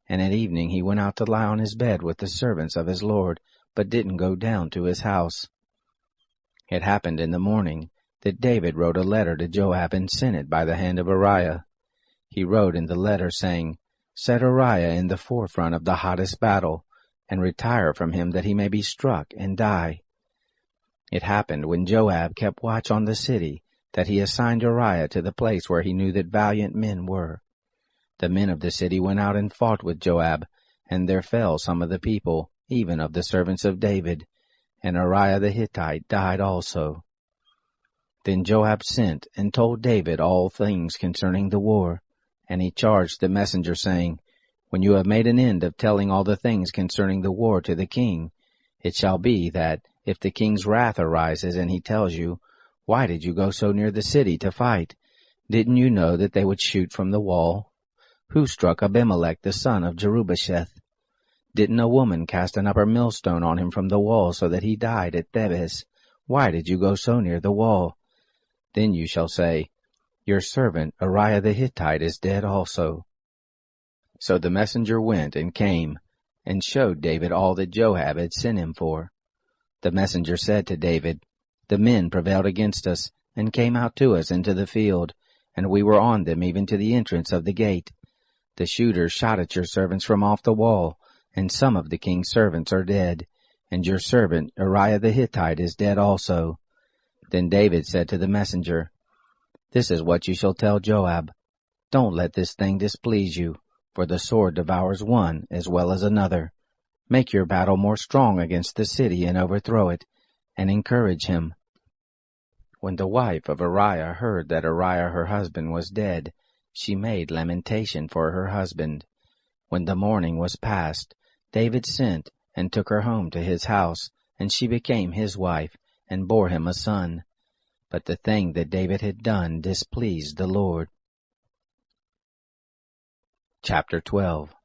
And at evening he went out to lie on his bed with the servants of his lord, but didn't go down to his house. It happened in the morning that David wrote a letter to Joab and sent it by the hand of Uriah. He wrote in the letter, saying, "Set Uriah in the forefront of the hottest battle, and retire from him that he may be struck and die." It happened when Joab kept watch on the city, that he assigned Uriah to the place where he knew that valiant men were. The men of the city went out and fought with Joab, and there fell some of the people, even of the servants of David, and Uriah the Hittite died also. Then Joab sent and told David all things concerning the war, and he charged the messenger, saying, "When you have made an end of telling all the things concerning the war to the king, it shall be that, if the king's wrath arises and he tells you, 'Why did you go so near the city to fight? Didn't you know that they would shoot from the wall? Who struck Abimelech the son of Jerubbesheth? Didn't a woman cast an upper millstone on him from the wall so that he died at Thebez? Why did you go so near the wall?' Then you shall say, 'Your servant Uriah the Hittite is dead also.'" So the messenger went and came, and showed David all that Joab had sent him for. The messenger said to David, "The men prevailed against us, and came out to us into the field, and we were on them even to the entrance of the gate. The shooters shot at your servants from off the wall, and some of the king's servants are dead, and your servant Uriah the Hittite is dead also." Then David said to the messenger, "This is what you shall tell Joab. Don't let this thing displease you, for the sword devours one as well as another. Make your battle more strong against the city and overthrow it, and encourage him." When the wife of Uriah heard that Uriah her husband was dead, she made lamentation for her husband. When the mourning was past, David sent and took her home to his house, and she became his wife, and bore him a son. But the thing that David had done displeased the Lord. Chapter 12.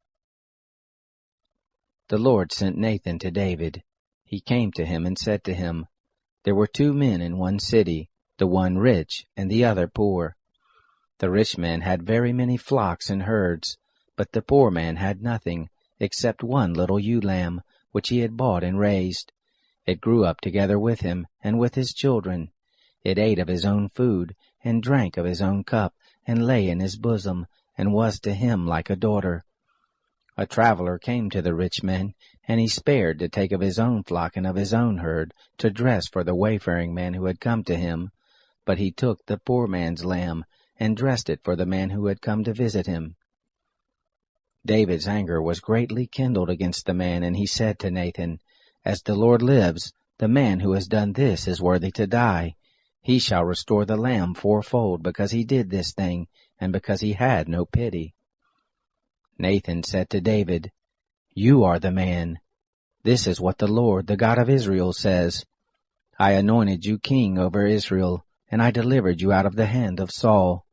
The Lord sent Nathan to David. He came to him and said to him, "There were 2 men in one city, the one rich and the other poor. The rich man had very many flocks and herds, but the poor man had nothing, except one little ewe lamb, which he had bought and raised. It grew up together with him and with his children. It ate of his own food, and drank of his own cup, and lay in his bosom, and was to him like a daughter. A traveler came to the rich man, and he spared to take of his own flock and of his own herd, to dress for the wayfaring man who had come to him. But he took the poor man's lamb, and dressed it for the man who had come to visit him." David's anger was greatly kindled against the man, and he said to Nathan, "As the Lord lives, the man who has done this is worthy to die. He shall restore the lamb fourfold, because he did this thing, and because he had no pity." Nathan said to David, "You are the man. This is what the Lord, the God of Israel, says. I anointed you king over Israel, and I delivered you out of the hand of Saul.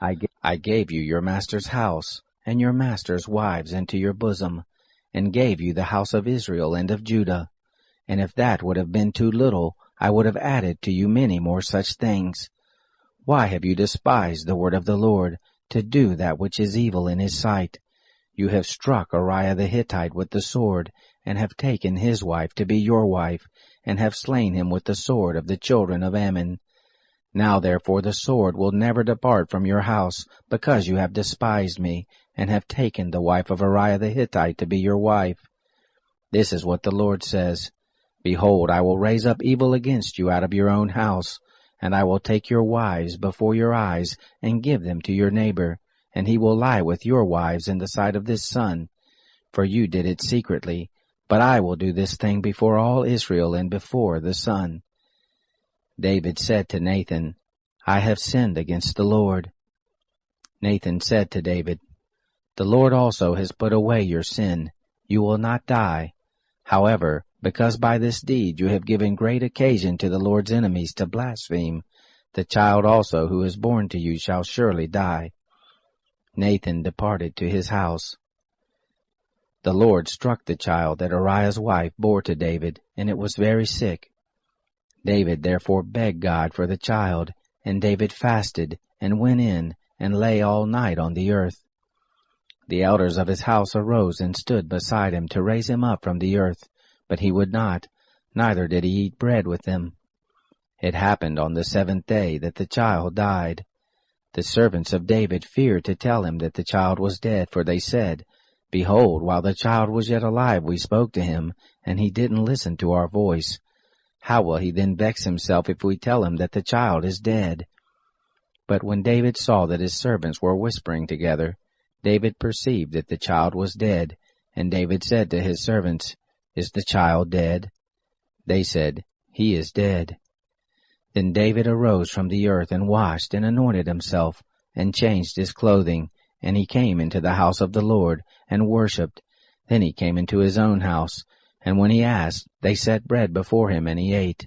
I gave you your master's house, and your master's wives into your bosom, and gave you the house of Israel and of Judah. And if that would have been too little, I would have added to you many more such things. Why have you despised the word of the Lord, to do that which is evil in his sight? You have struck Uriah the Hittite with the sword, and have taken his wife to be your wife, and have slain him with the sword of the children of Ammon. Now therefore the sword will never depart from your house, because you have despised me, and have taken the wife of Uriah the Hittite to be your wife. This is what the Lord says. Behold, I will raise up evil against you out of your own house, and I will take your wives before your eyes, and give them to your neighbor, and he will lie with your wives in the sight of this sun. for you did it secretly, but I will do this thing before all Israel and before the sun." David said to Nathan, "I have sinned against the Lord." Nathan said to David, "The Lord also has put away your sin. You will not die. However, because by this deed you have given great occasion to the Lord's enemies to blaspheme, the child also who is born to you shall surely die." Nathan departed to his house. The Lord struck the child that Uriah's wife bore to David, and it was very sick. David therefore begged God for the child, and David fasted, and went in, and lay all night on the earth. The elders of his house arose and stood beside him to raise him up from the earth, but he would not, neither did he eat bread with them. It happened on the 7th day that the child died. The servants of David feared to tell him that the child was dead, for they said, "Behold, while the child was yet alive we spoke to him, and he didn't listen to our voice. How will he then vex himself if we tell him that the child is dead?" But when David saw that his servants were whispering together, David perceived that the child was dead, and David said to his servants, "Is the child dead?" They said, "He is dead." Then David arose from the earth and washed and anointed himself, and changed his clothing, and he came into the house of the Lord, and worshipped. Then he came into his own house, and when he asked, they set bread before him, and he ate.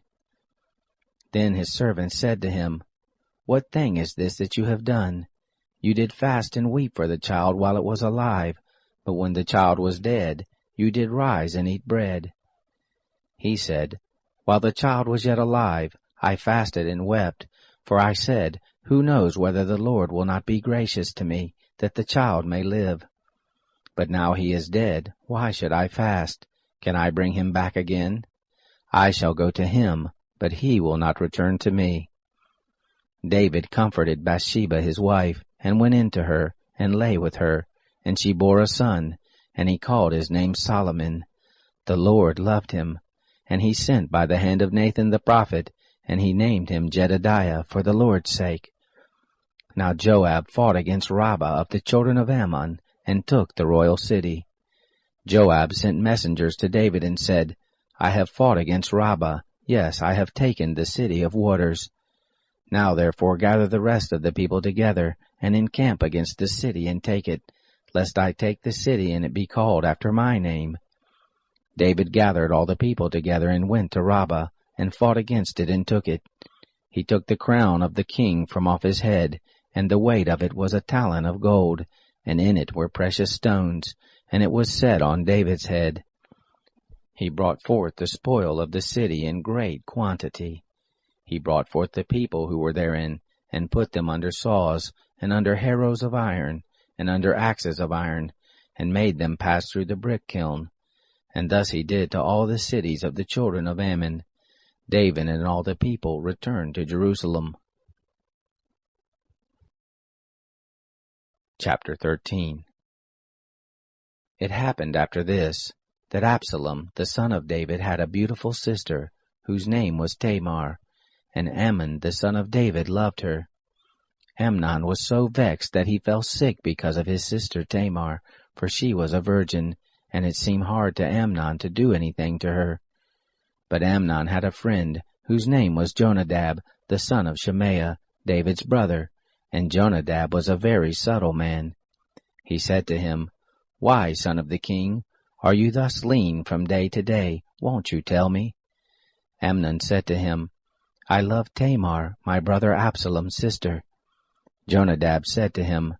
Then his servants said to him, "What thing is this that you have done? You did fast and weep for the child while it was alive, but when the child was dead, you did rise and eat bread." He said, "While the child was yet alive, I fasted and wept, for I said, Who knows whether the Lord will not be gracious to me, that the child may live? But now he is dead, why should I fast? Can I bring him back again? I shall go to him, but he will not return to me." David comforted Bathsheba his wife, and went in to her, and lay with her, and she bore a son, and he called his name Solomon. The Lord loved him, and he sent by the hand of Nathan the prophet, and he named him Jedediah for the Lord's sake. Now Joab fought against Rabbah of the children of Ammon, and took the royal city. Joab sent messengers to David and said, "I have fought against Rabbah, yes, I have taken the city of waters. Now therefore gather the rest of the people together, and encamp against the city, and take it, lest I take the city, and it be called after my name." David gathered all the people together, and went to Rabbah, and fought against it, and took it. He took the crown of the king from off his head, and the weight of it was a talent of gold, and in it were precious stones, and it was set on David's head. He brought forth the spoil of the city in great quantity. He brought forth the people who were therein, and put them under saws, and under harrows of iron, and under axes of iron, and made them pass through the brick kiln. And thus he did to all the cities of the children of Ammon. David and all the people returned to Jerusalem. Chapter 13. It happened after this, that Absalom the son of David had a beautiful sister, whose name was Tamar, and Amnon the son of David loved her. Amnon was so vexed that he fell sick because of his sister Tamar, for she was a virgin, and it seemed hard to Amnon to do anything to her. But Amnon had a friend, whose name was Jonadab, the son of Shemaiah, David's brother, and Jonadab was a very subtle man. He said to him, "Why, son of the king, are you thus lean from day to day? Won't you tell me?" Amnon said to him, "I love Tamar, my brother Absalom's sister." Jonadab said to him,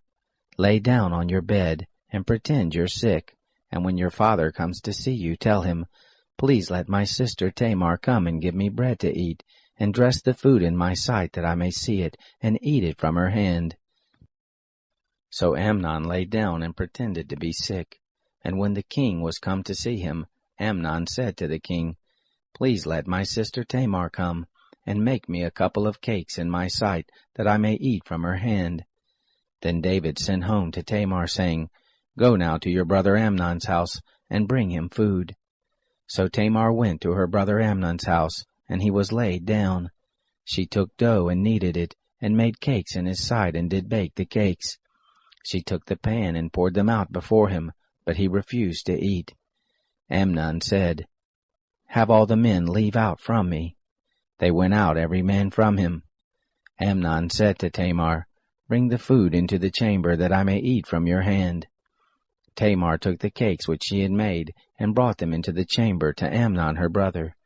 "Lay down on your bed, and pretend you're sick, and when your father comes to see you, tell him, 'Please let my sister Tamar come and give me bread to eat, and dress the food in my sight that I may see it, and eat it from her hand.'" So Amnon lay down and pretended to be sick. And when the king was come to see him, Amnon said to the king, "Please let my sister Tamar come, and make me a couple of cakes in my sight, that I may eat from her hand." Then David sent home to Tamar, saying, "Go now to your brother Amnon's house, and bring him food." So Tamar went to her brother Amnon's house, and he was laid down. She took dough and kneaded it, and made cakes in his sight, and did bake the cakes. She took the pan and poured them out before him, but he refused to eat. Amnon said, "Have all the men leave out from me." They went out every man from him. Amnon said to Tamar, "Bring the food into the chamber, that I may eat from your hand." Tamar took the cakes which she had made, and brought them into the chamber to Amnon her brother.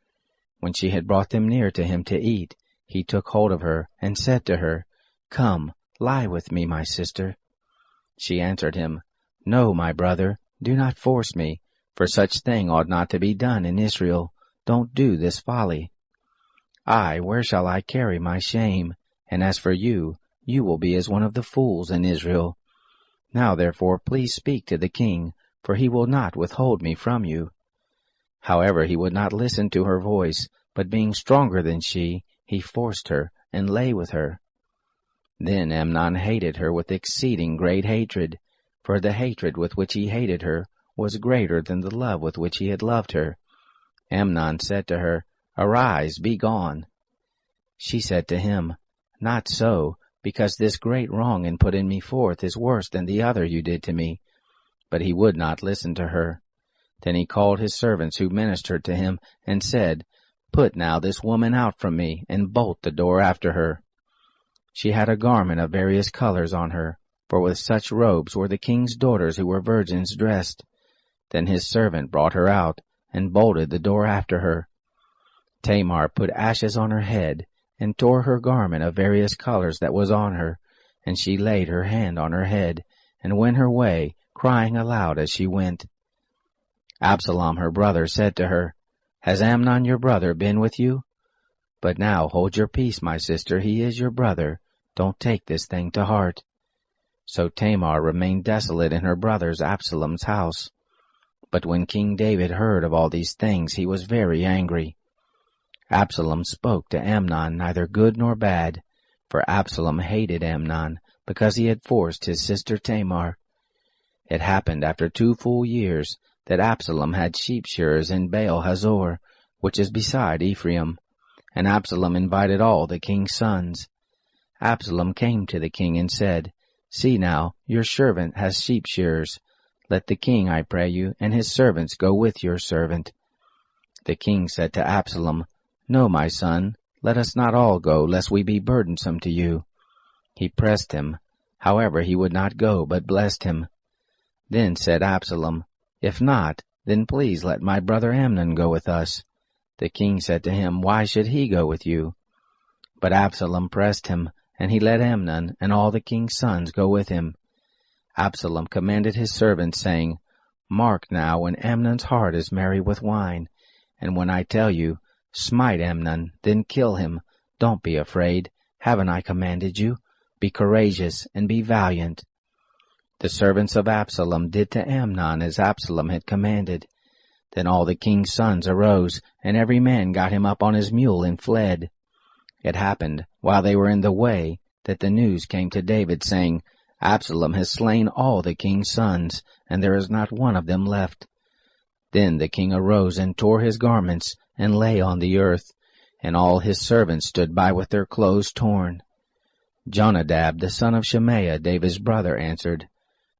When she had brought them near to him to eat, he took hold of her, and said to her, "Come, lie with me, my sister." She answered him, "No, my brother, do not force me, for such thing ought not to be done in Israel. Don't do this folly. Where shall I carry my shame? And as for you, you will be as one of the fools in Israel. Now therefore please speak to the king, for he will not withhold me from you." However, he would not listen to her voice, but being stronger than she, he forced her, and lay with her. Then Amnon hated her with exceeding great hatred, for the hatred with which he hated her was greater than the love with which he had loved her. Amnon said to her, "Arise, be gone." She said to him, "Not so, because this great wrong in putting me forth is worse than the other you did to me." But he would not listen to her. Then he called his servants who ministered to him, and said, "Put now this woman out from me, and bolt the door after her." She had a garment of various colors on her, for with such robes were the king's daughters who were virgins dressed. Then his servant brought her out, and bolted the door after her. Tamar put ashes on her head, and tore her garment of various colors that was on her, and she laid her hand on her head, and went her way, crying aloud as she went. Absalom her brother said to her, "Has Amnon your brother been with you? But now hold your peace, my sister, he is your brother. Don't take this thing to heart." So Tamar remained desolate in her brother's Absalom's house. But when King David heard of all these things, he was very angry. Absalom spoke to Amnon neither good nor bad, for Absalom hated Amnon, because he had forced his sister Tamar. It happened after 2 full years that Absalom had sheep shearers in Baal Hazor, which is beside Ephraim, and Absalom invited all the king's sons. Absalom came to the king and said, "See now, your servant has sheep shearers. Let the king, I pray you, and his servants go with your servant." The king said to Absalom, "No, my son, let us not all go, lest we be burdensome to you." He pressed him. However, he would not go, but blessed him. Then said Absalom, "If not, then please let my brother Amnon go with us." The king said to him, "Why should he go with you?" But Absalom pressed him, and he let Amnon and all the king's sons go with him. Absalom commanded his servants, saying, "Mark now when Amnon's heart is merry with wine, and when I tell you, smite Amnon, then kill him. Don't be afraid. Haven't I commanded you? Be courageous, and be valiant." The servants of Absalom did to Amnon as Absalom had commanded. Then all the king's sons arose, and every man got him up on his mule and fled. It happened, while they were in the way, that the news came to David, saying, "Absalom has slain all the king's sons, and there is not one of them left." Then the king arose and tore his garments, and lay on the earth, and all his servants stood by with their clothes torn. Jonadab the son of Shemaiah, David's brother, answered,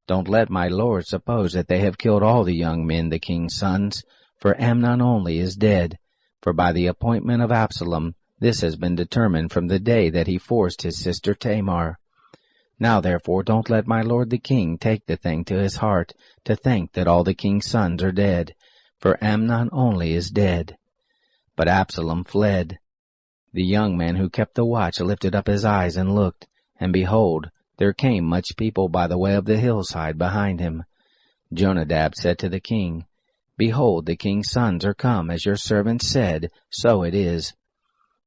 "Don't let my lord suppose that they have killed all the young men, the king's sons, for Amnon only is dead. For by the appointment of Absalom, this has been determined from the day that he forced his sister Tamar. Now therefore don't let my lord the king take the thing to his heart, to think that all the king's sons are dead, for Amnon only is dead." But Absalom fled. The young man who kept the watch lifted up his eyes and looked, and behold, there came much people by the way of the hillside behind him. Jonadab said to the king, "Behold, the king's sons are come, as your servant said, so it is."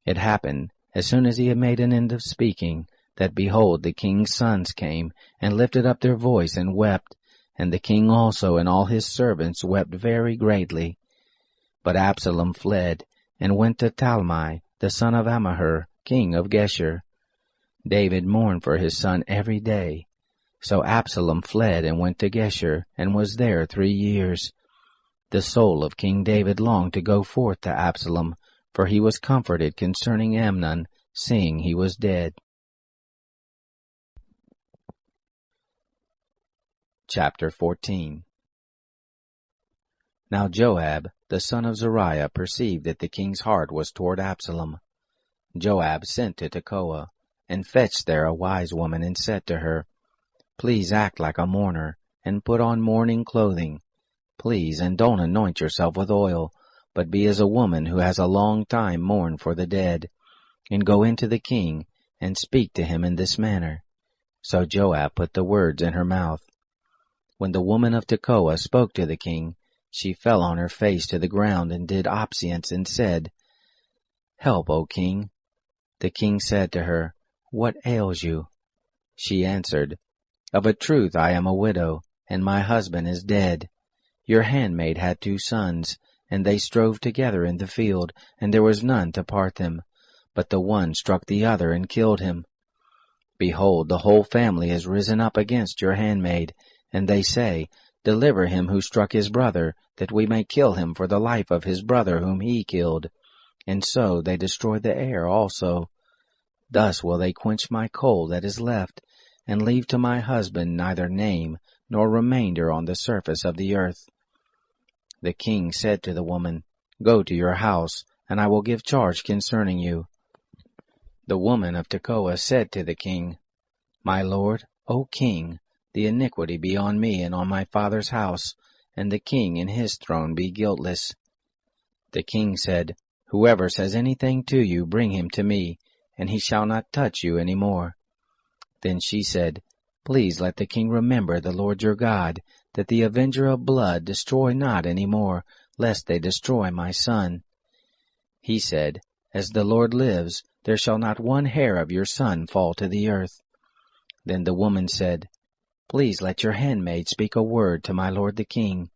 It happened, as soon as he had made an end of speaking, that behold, the king's sons came, and lifted up their voice and wept, and the king also and all his servants wept very greatly. But Absalom fled, and went to Talmai, the son of Ammihur, king of Geshur. David mourned for his son every day. So Absalom fled and went to Geshur, and was there 3 years. The soul of King David longed to go forth to Absalom, for he was comforted concerning Amnon, seeing he was dead. Chapter 14. Now Joab, the son of Zeruiah, perceived that the king's heart was toward Absalom. Joab sent to Tekoa, and fetched there a wise woman, and said to her, Please act like a mourner, and put on mourning clothing. Please, and don't anoint yourself with oil, but be as a woman who has a long time mourned for the dead, and go into the king, and speak to him in this manner. So Joab put the words in her mouth. When the woman of Tekoa spoke to the king, she fell on her face to the ground, and did obeisance, and said, Help, O king. The king said to her, What ails you? She answered, Of a truth I am a widow, and my husband is dead. Your handmaid had 2 sons, and they strove together in the field, and there was none to part them. But the one struck the other and killed him. Behold, the whole family is risen up against your handmaid, and they say, Deliver him who struck his brother, that we may kill him for the life of his brother whom he killed. And so they destroy the heir also. Thus will they quench my coal that is left, and leave to my husband neither name nor remainder on the surface of the earth. The king said to the woman, Go to your house, and I will give charge concerning you. The woman of Tekoa said to the king, My lord, O king, the iniquity be on me and on my father's house, and the king in his throne be guiltless. The king said, Whoever says anything to you, bring him to me, and he shall not touch you any more. Then she said, Please let the king remember the Lord your God, that the avenger of blood destroy not any more, lest they destroy my son. He said, As the Lord lives, there shall not one hair of your son fall to the earth. Then the woman said, Please let your handmaid speak a word to my lord the king.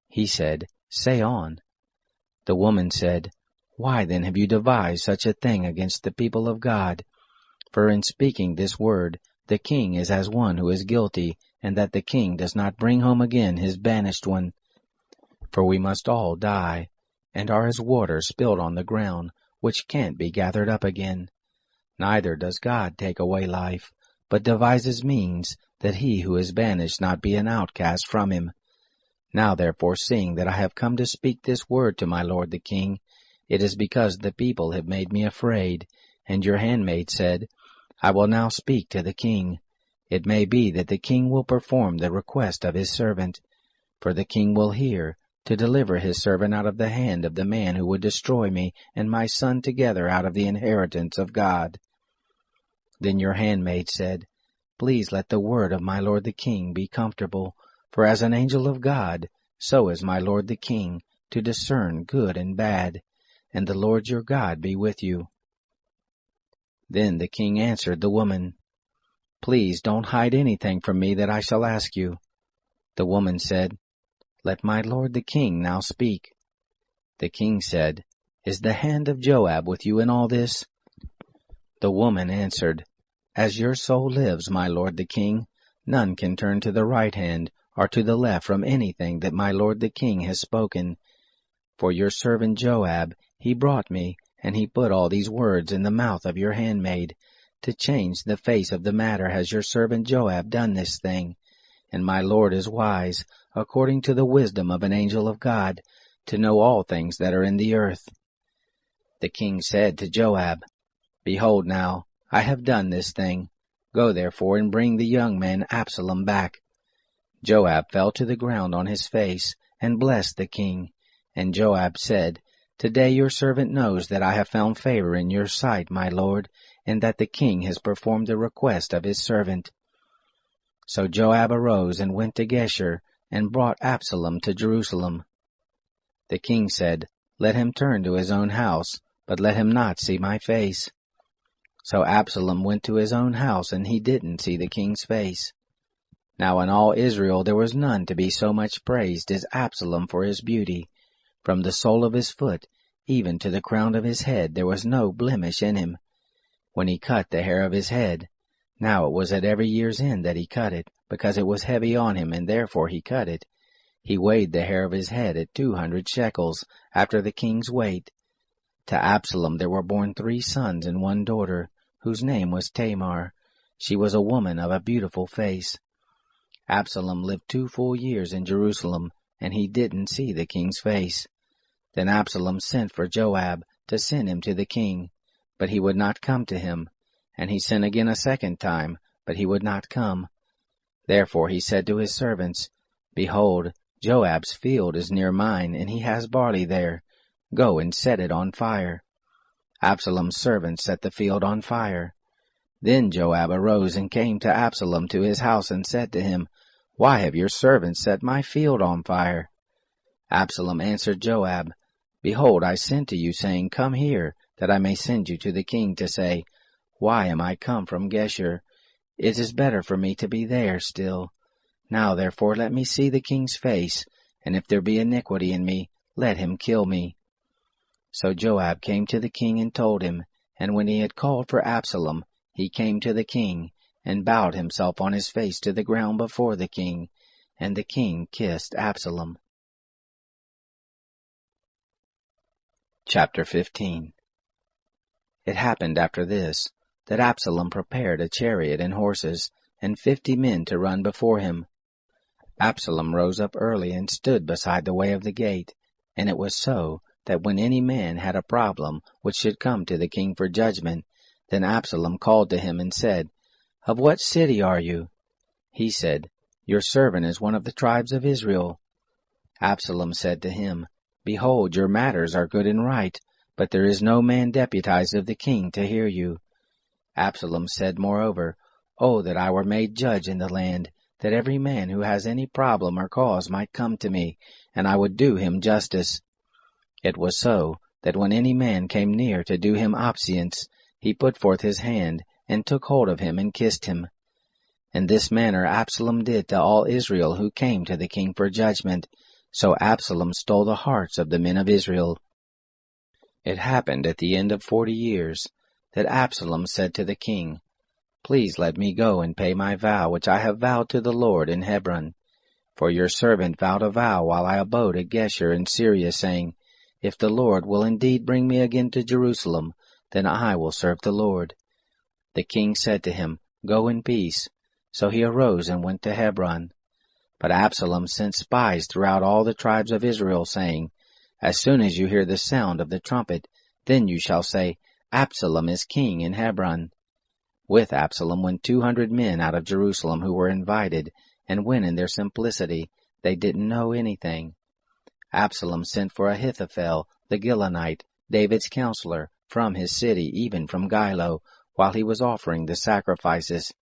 He said, Say on. The woman said, Why then have you devised such a thing against the people of God? For in speaking this word, the king is as one who is guilty, and that the king does not bring home again his banished one. For we must all die, and are as water spilled on the ground, which can't be gathered up again. Neither does God take away life, but devises means that he who is banished not be an outcast from him. Now therefore, seeing that I have come to speak this word to my lord the king, it is because the people have made me afraid. And your handmaid said, I will now speak to the king. It may be that the king will perform the request of his servant. For the king will hear, to deliver his servant out of the hand of the man who would destroy me and my son together out of the inheritance of God. Then your handmaid said, Please let the word of my lord the king be comfortable, for as an angel of God, so is my lord the king, to discern good and bad, and the Lord your God be with you. Then the king answered the woman, Please don't hide anything from me that I shall ask you. The woman said, Let my lord the king now speak. The king said, Is the hand of Joab with you in all this? The woman answered, As your soul lives, my lord the king, none can turn to the right hand or to the left from anything that my lord the king has spoken. For your servant Joab, he brought me, and he put all these words in the mouth of your handmaid. To change the face of the matter has your servant Joab done this thing. And my lord is wise, according to the wisdom of an angel of God, to know all things that are in the earth. The king said to Joab, Behold now, I have done this thing. Go therefore and bring the young man Absalom back. Joab fell to the ground on his face, and blessed the king. And Joab said, Today your servant knows that I have found favor in your sight, my lord, and that the king has performed the request of his servant. So Joab arose and went to Geshur, and brought Absalom to Jerusalem. The king said, Let him turn to his own house, but let him not see my face. So Absalom went to his own house, and he didn't see the king's face. Now in all Israel there was none to be so much praised as Absalom for his beauty. From the sole of his foot even to the crown of his head there was no blemish in him. When he cut the hair of his head, now it was at every year's end that he cut it, because it was heavy on him, and therefore he cut it. He weighed the hair of his head at 200 shekels, after the king's weight. To Absalom there were born 3 sons and 1 daughter, whose name was Tamar. She was a woman of a beautiful face. Absalom lived 2 full years in Jerusalem, and he didn't see the king's face. Then Absalom sent for Joab to send him to the king, but he would not come to him. And he sent again a second time, but he would not come. Therefore he said to his servants, Behold, Joab's field is near mine, and he has barley there. Go and set it on fire. Absalom's servants set the field on fire. Then Joab arose and came to Absalom to his house and said to him, Why have your servants set my field on fire? Absalom answered Joab, Behold, I sent to you, saying, Come here, that I may send you to the king to say, Why am I come from Geshur? It is better for me to be there still. Now therefore let me see the king's face, and if there be iniquity in me, let him kill me. So Joab came to the king and told him, and when he had called for Absalom, he came to the king, and bowed himself on his face to the ground before the king, and the king kissed Absalom. Chapter 15. It happened after this, that Absalom prepared a chariot and horses, and 50 men to run before him. Absalom rose up early and stood beside the way of the gate, and it was so, that when any man had a problem which should come to the king for judgment, then Absalom called to him and said, Of what city are you? He said, Your servant is one of the tribes of Israel. Absalom said to him, Behold, your matters are good and right, but there is no man deputized of the king to hear you. Absalom said moreover, Oh, that I were made judge in the land, that every man who has any problem or cause might come to me, and I would do him justice. It was so, that when any man came near to do him obeisance, he put forth his hand, and took hold of him, and kissed him. In this manner Absalom did to all Israel who came to the king for judgment. So Absalom stole the hearts of the men of Israel. It happened at the end of 40 years, that Absalom said to the king, Please let me go and pay my vow which I have vowed to the Lord in Hebron. For your servant vowed a vow while I abode at Geshur in Syria, saying, If the Lord will indeed bring me again to Jerusalem, then I will serve the Lord. The king said to him, Go in peace. So he arose and went to Hebron. But Absalom sent spies throughout all the tribes of Israel, saying, As soon as you hear the sound of the trumpet, then you shall say, Absalom is king in Hebron. With Absalom went 200 men out of Jerusalem who were invited, and when in their simplicity they didn't know anything. Absalom sent for Ahithophel, the Gilonite, David's counselor, from his city, even from Gilo, while he was offering the sacrifices.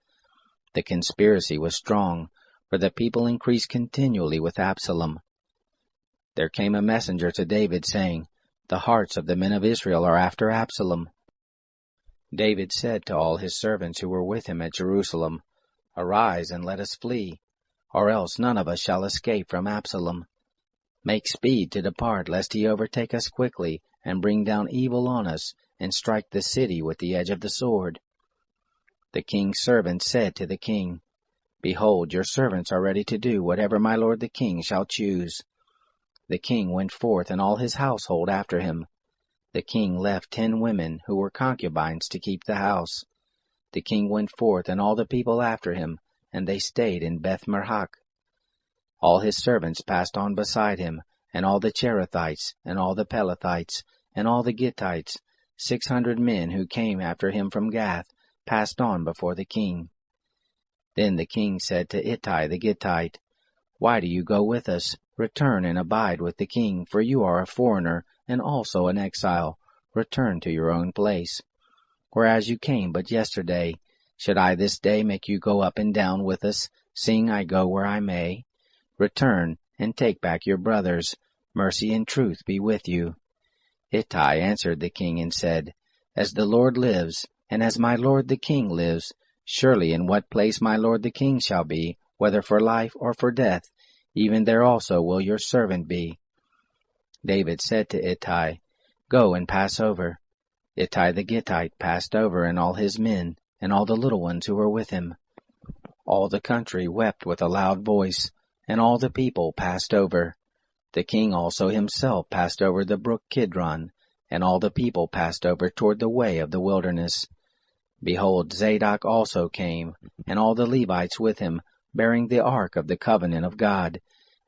The conspiracy was strong, for the people increased continually with Absalom. There came a messenger to David, saying, The hearts of the men of Israel are after Absalom. David said to all his servants who were with him at Jerusalem, Arise and let us flee, or else none of us shall escape from Absalom. Make speed to depart, lest he overtake us quickly, and bring down evil on us, and strike the city with the edge of the sword. The king's servants said to the king, Behold, your servants are ready to do whatever my lord the king shall choose. The king went forth, and all his household after him. The king left 10 women, who were concubines, to keep the house. The king went forth, and all the people after him, and they stayed in Beth-merhach. All his servants passed on beside him, and all the Cherethites, and all the Pelethites, and all the Gittites, 600 men who came after him from Gath, passed on before the king. Then the king said to Ittai the Gittite, Why do you go with us? Return and abide with the king, for you are a foreigner, and also an exile. Return to your own place. Whereas you came but yesterday, should I this day make you go up and down with us, seeing I go where I may? Return, and take back your brothers. Mercy and truth be with you. Ittai answered the king and said, As the Lord lives, and as my lord the king lives, surely in what place my lord the king shall be, whether for life or for death, even there also will your servant be. David said to Ittai, Go and pass over. Ittai the Gittite passed over, and all his men, and all the little ones who were with him. All the country wept with a loud voice, and all the people passed over. The king also himself passed over the brook Kidron, and all the people passed over toward the way of the wilderness. Behold, Zadok also came, and all the Levites with him, bearing the ark of the covenant of God.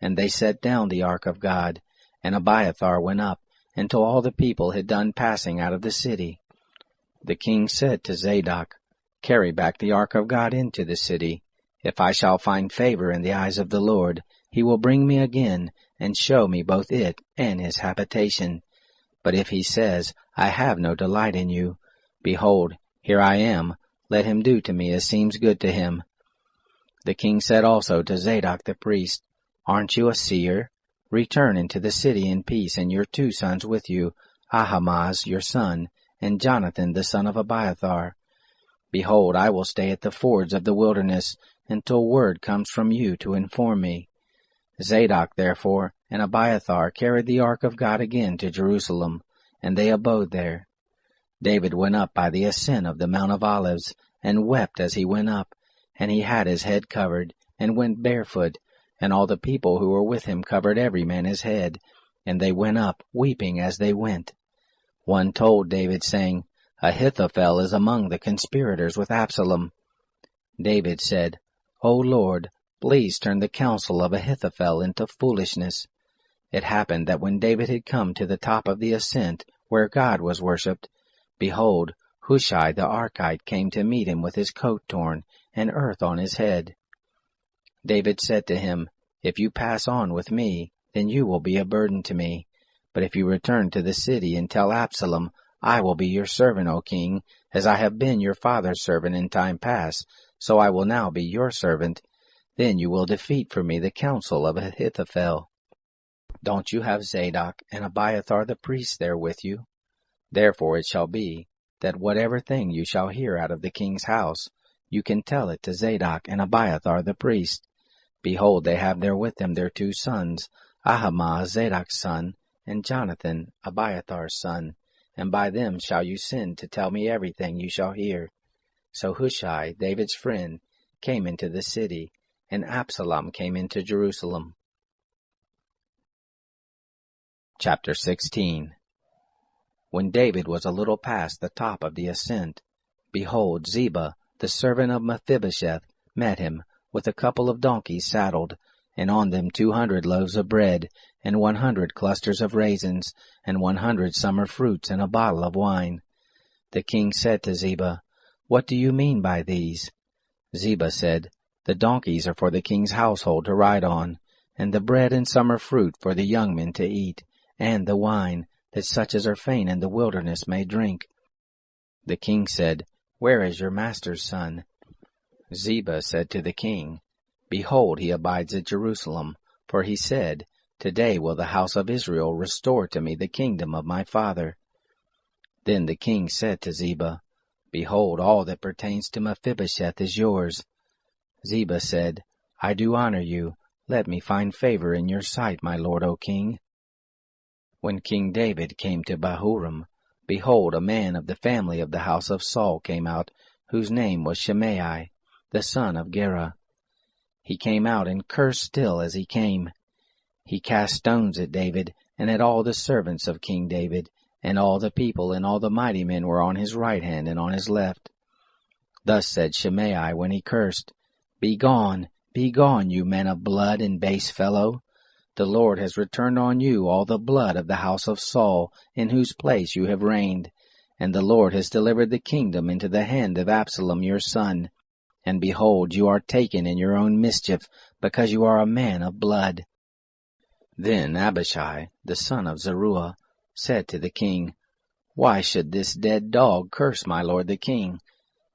and they set down the ark of God. And Abiathar went up, until all the people had done passing out of the city. The king said to Zadok, Carry back the ark of God into the city. If I shall find favor in the eyes of the Lord, he will bring me again, and show me both it and his habitation. But if he says, I have no delight in you, behold, here I am, let him do to me as seems good to him. The king said also to Zadok the priest, Aren't you a seer? Return into the city in peace, and your 2 sons with you, Ahimaaz your son, and Jonathan the son of Abiathar. Behold, I will stay at the fords of the wilderness, until word comes from you to inform me. Zadok therefore and Abiathar carried the ark of God again to Jerusalem, and they abode there. David went up by the ascent of the Mount of Olives, and wept as he went up, and he had his head covered, and went barefoot, and all the people who were with him covered every man his head, and they went up, weeping as they went. One told David, saying, Ahithophel is among the conspirators with Absalom. David said, O Lord, please turn the counsel of Ahithophel into foolishness. It happened that when David had come to the top of the ascent, where God was worshipped, behold, Hushai the Archite came to meet him with his coat torn, and earth on his head. David said to him, If you pass on with me, then you will be a burden to me. But if you return to the city and tell Absalom, I will be your servant, O king, as I have been your father's servant in time past, so I will now be your servant. Then you will defeat for me the counsel of Ahithophel. Don't you have Zadok and Abiathar the priests there with you? Therefore it shall be, that whatever thing you shall hear out of the king's house, you can tell it to Zadok and Abiathar the priest. Behold, they have there with them their 2 sons, Ahimaaz Zadok's son, and Jonathan Abiathar's son, and by them shall you send to tell me everything you shall hear. So Hushai, David's friend, came into the city, and Absalom came into Jerusalem. Chapter 16. When David was a little past the top of the ascent, behold, Ziba, the servant of Mephibosheth, met him, with a couple of donkeys saddled, and on them 200 loaves of bread, and 100 clusters of raisins, and 100 summer fruits, and a bottle of wine. The king said to Ziba, What do you mean by these? Ziba said, The donkeys are for the king's household to ride on, and the bread and summer fruit for the young men to eat, and the wine, that such as are faint in the wilderness may drink. The king said, Where is your master's son? Ziba said to the king, Behold, he abides at Jerusalem, for he said, Today will the house of Israel restore to me the kingdom of my father. Then the king said to Ziba, Behold, all that pertains to Mephibosheth is yours. Ziba said, I do honor you. Let me find favor in your sight, my lord, O king. When King David came to Bahurim, behold, a man of the family of the house of Saul came out, whose name was Shimei, the son of Gera. He came out and cursed still as he came. He cast stones at David, and at all the servants of King David, and all the people and all the mighty men were on his right hand and on his left. Thus said Shimei when he cursed, Begone, you men of blood and base fellow. The Lord has returned on you all the blood of the house of Saul, in whose place you have reigned. And the Lord has delivered the kingdom into the hand of Absalom your son. And behold, you are taken in your own mischief, because you are a man of blood. Then Abishai, the son of Zeruiah, said to the king, Why should this dead dog curse my lord the king?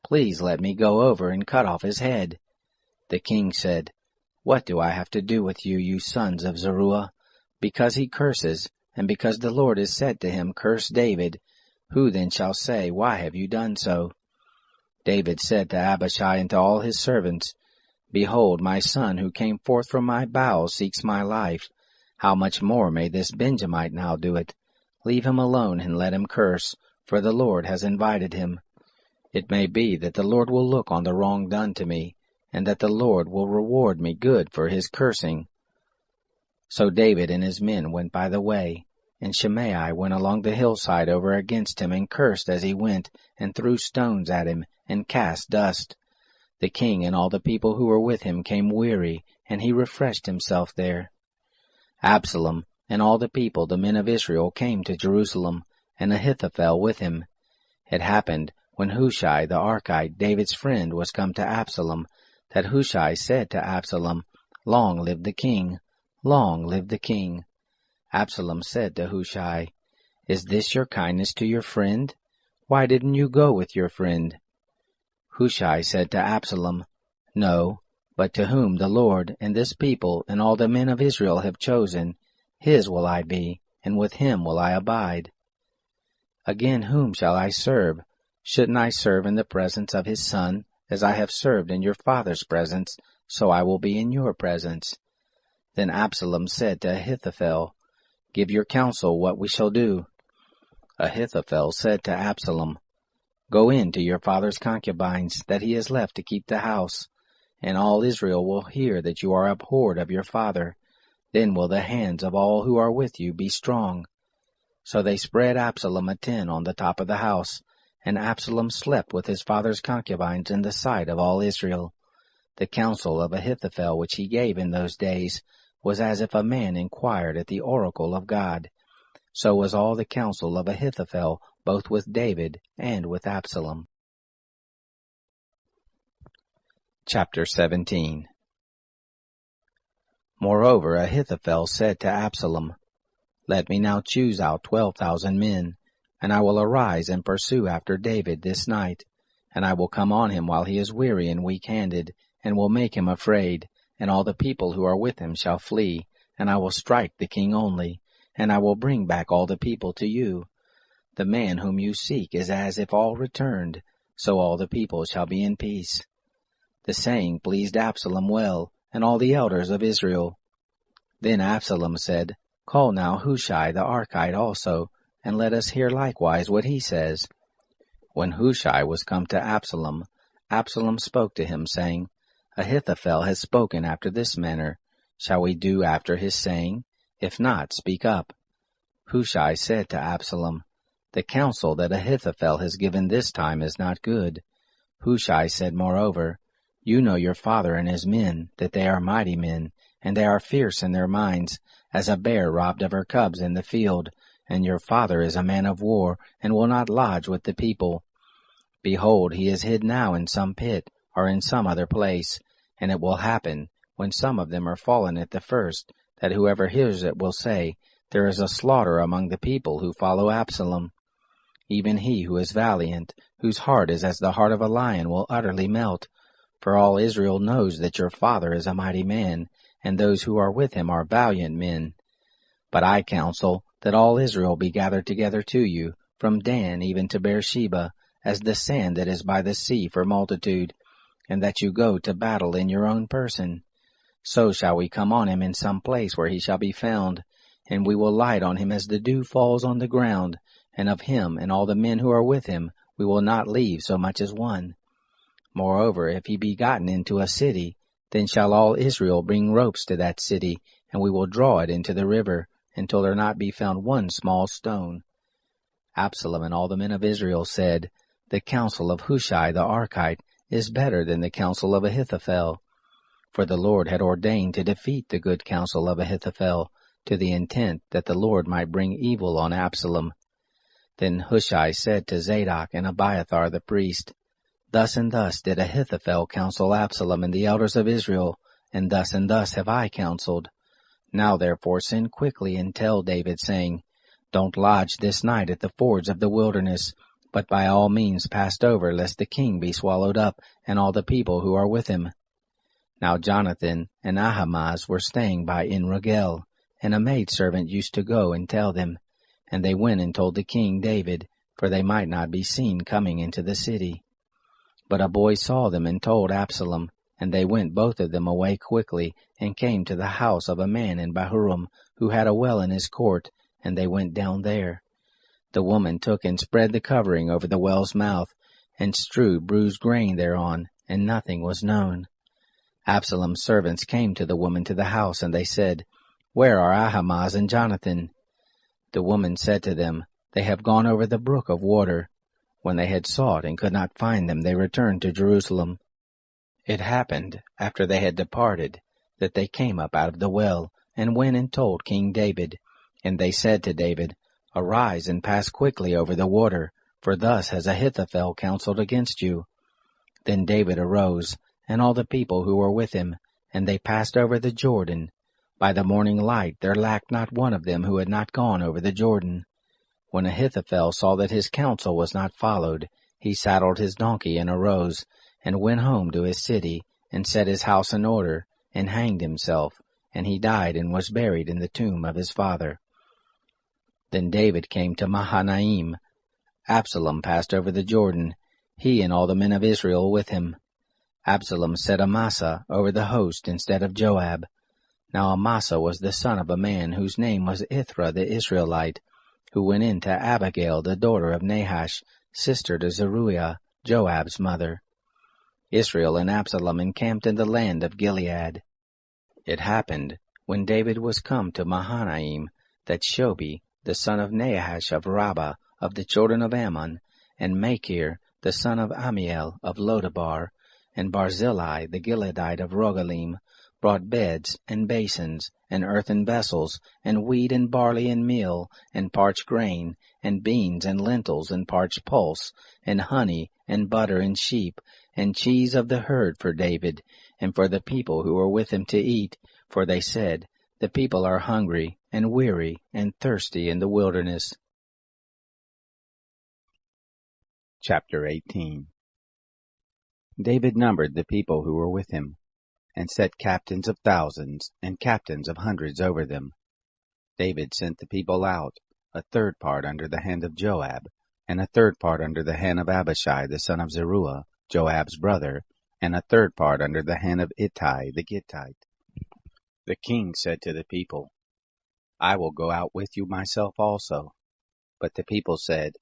Please let me go over and cut off his head. The king said, What do I have to do with you, you sons of Zeruiah? Because he curses, and because the Lord has said to him, Curse David, who then shall say, Why have you done so? David said to Abishai and to all his servants, Behold, my son who came forth from my bowels seeks my life. How much more may this Benjamite now do it? Leave him alone and let him curse, for the Lord has invited him. It may be that the Lord will look on the wrong done to me, and that the Lord will reward me good for his cursing. So David and his men went by the way, and Shimei went along the hillside over against him and cursed as he went, and threw stones at him, and cast dust. The king and all the people who were with him came weary, and he refreshed himself there. Absalom and all the people, the men of Israel, came to Jerusalem, and Ahithophel with him. It happened, when Hushai the Archite, David's friend, was come to Absalom, that Hushai said to Absalom, Long live the king! Long live the king! Absalom said to Hushai, Is this your kindness to your friend? Why didn't you go with your friend? Hushai said to Absalom, No, but to whom the Lord and this people and all the men of Israel have chosen, his will I be, and with him will I abide. Again, whom shall I serve? Shouldn't I serve in the presence of his son, as I have served in your father's presence, so I will be in your presence? Then Absalom said to Ahithophel, Give your counsel what we shall do. Ahithophel said to Absalom, Go in to your father's concubines, that he has left to keep the house, and all Israel will hear that you are abhorred of your father. Then will the hands of all who are with you be strong. So they spread Absalom a tent on the top of the house, and Absalom slept with his father's concubines in the sight of all Israel. The counsel of Ahithophel which he gave in those days was as if a man inquired at the oracle of God. So was all the counsel of Ahithophel, both with David and with Absalom. Chapter 17. Moreover, Ahithophel said to Absalom, Let me now choose out 12,000 men, and I will arise and pursue after David this night, and I will come on him while he is weary and weak-handed, and will make him afraid, and all the people who are with him shall flee, and I will strike the king only, and I will bring back all the people to you. The man whom you seek is as if all returned, so all the people shall be in peace. The saying pleased Absalom well, and all the elders of Israel. Then Absalom said, Call now Hushai the Archite also, and let us hear likewise what he says. When Hushai was come to Absalom, Absalom spoke to him, saying, Ahithophel has spoken after this manner. Shall we do after his saying? If not, speak up. Hushai said to Absalom, The counsel that Ahithophel has given this time is not good. Hushai said moreover, You know your father and his men, that they are mighty men, and they are fierce in their minds, as a bear robbed of her cubs in the field, and your father is a man of war, and will not lodge with the people. Behold, he is hid now in some pit, or in some other place, and it will happen, when some of them are fallen at the first, that whoever hears it will say, There is a slaughter among the people who follow Absalom. Even he who is valiant, whose heart is as the heart of a lion, will utterly melt. For all Israel knows that your father is a mighty man, and those who are with him are valiant men. But I counsel that all Israel be gathered together to you, from Dan even to Beersheba, as the sand that is by the sea for multitude, and that you go to battle in your own person. So shall we come on him in some place where he shall be found, and we will light on him as the dew falls on the ground, and of him and all the men who are with him we will not leave so much as one. Moreover, if he be gotten into a city, then shall all Israel bring ropes to that city, and we will draw it into the river, until there not be found one small stone. Absalom and all the men of Israel said, The counsel of Hushai the Archite is better than the counsel of Ahithophel. For the Lord had ordained to defeat the good counsel of Ahithophel, to the intent that the Lord might bring evil on Absalom. Then Hushai said to Zadok and Abiathar the priest, Thus and thus did Ahithophel counsel Absalom and the elders of Israel, and thus have I counseled. Now therefore send quickly and tell David, saying, Don't lodge this night at the fords of the wilderness, but by all means pass over, lest the king be swallowed up, and all the people who are with him. Now Jonathan and Ahimaaz were staying by En-Rogel, and a maidservant used to go and tell them. And they went and told the king David, for they might not be seen coming into the city. But a boy saw them and told Absalom, and they went both of them away quickly, and came to the house of a man in Bahurim, who had a well in his court, and they went down there. The woman took and spread the covering over the well's mouth, and strewed bruised grain thereon, and nothing was known. Absalom's servants came to the woman to the house, and they said, Where are Ahimaaz and Jonathan? The woman said to them, They have gone over the brook of water. When they had sought and could not find them, they returned to Jerusalem. It happened, after they had departed, that they came up out of the well, and went and told King David. And they said to David, Arise and pass quickly over the water, for thus has Ahithophel counseled against you. Then David arose, and all the people who were with him, and they passed over the Jordan. By the morning light there lacked not one of them who had not gone over the Jordan. When Ahithophel saw that his counsel was not followed, he saddled his donkey and arose, and went home to his city, and set his house in order, and hanged himself, and he died and was buried in the tomb of his father. Then David came to Mahanaim. Absalom passed over the Jordan, he and all the men of Israel with him. Absalom set Amasa over the host instead of Joab. Now Amasa was the son of a man whose name was Ithra the Israelite, who went in to Abigail the daughter of Nahash, sister to Zeruiah, Joab's mother. Israel and Absalom encamped in the land of Gilead. It happened, when David was come to Mahanaim, that Shobi, the son of Nahash of Rabbah, of the children of Ammon, and Machir, the son of Ammiel of Lodabar, and Barzillai the Gileadite of Rogelim, brought beds, and basins, and earthen vessels, and wheat and barley and meal, and parched grain, and beans and lentils, and parched pulse, and honey, and butter, and sheep, and cheese of the herd for David, and for the people who were with him to eat, for they said, The people are hungry, and weary, and thirsty in the wilderness. Chapter 18. David numbered the people who were with him, and set captains of thousands and captains of hundreds over them. David sent the people out, a third part under the hand of Joab, and a third part under the hand of Abishai the son of Zeruiah, Joab's brother, and a third part under the hand of Ittai the Gittite. The king said to the people, I will go out with you myself also. But the people said,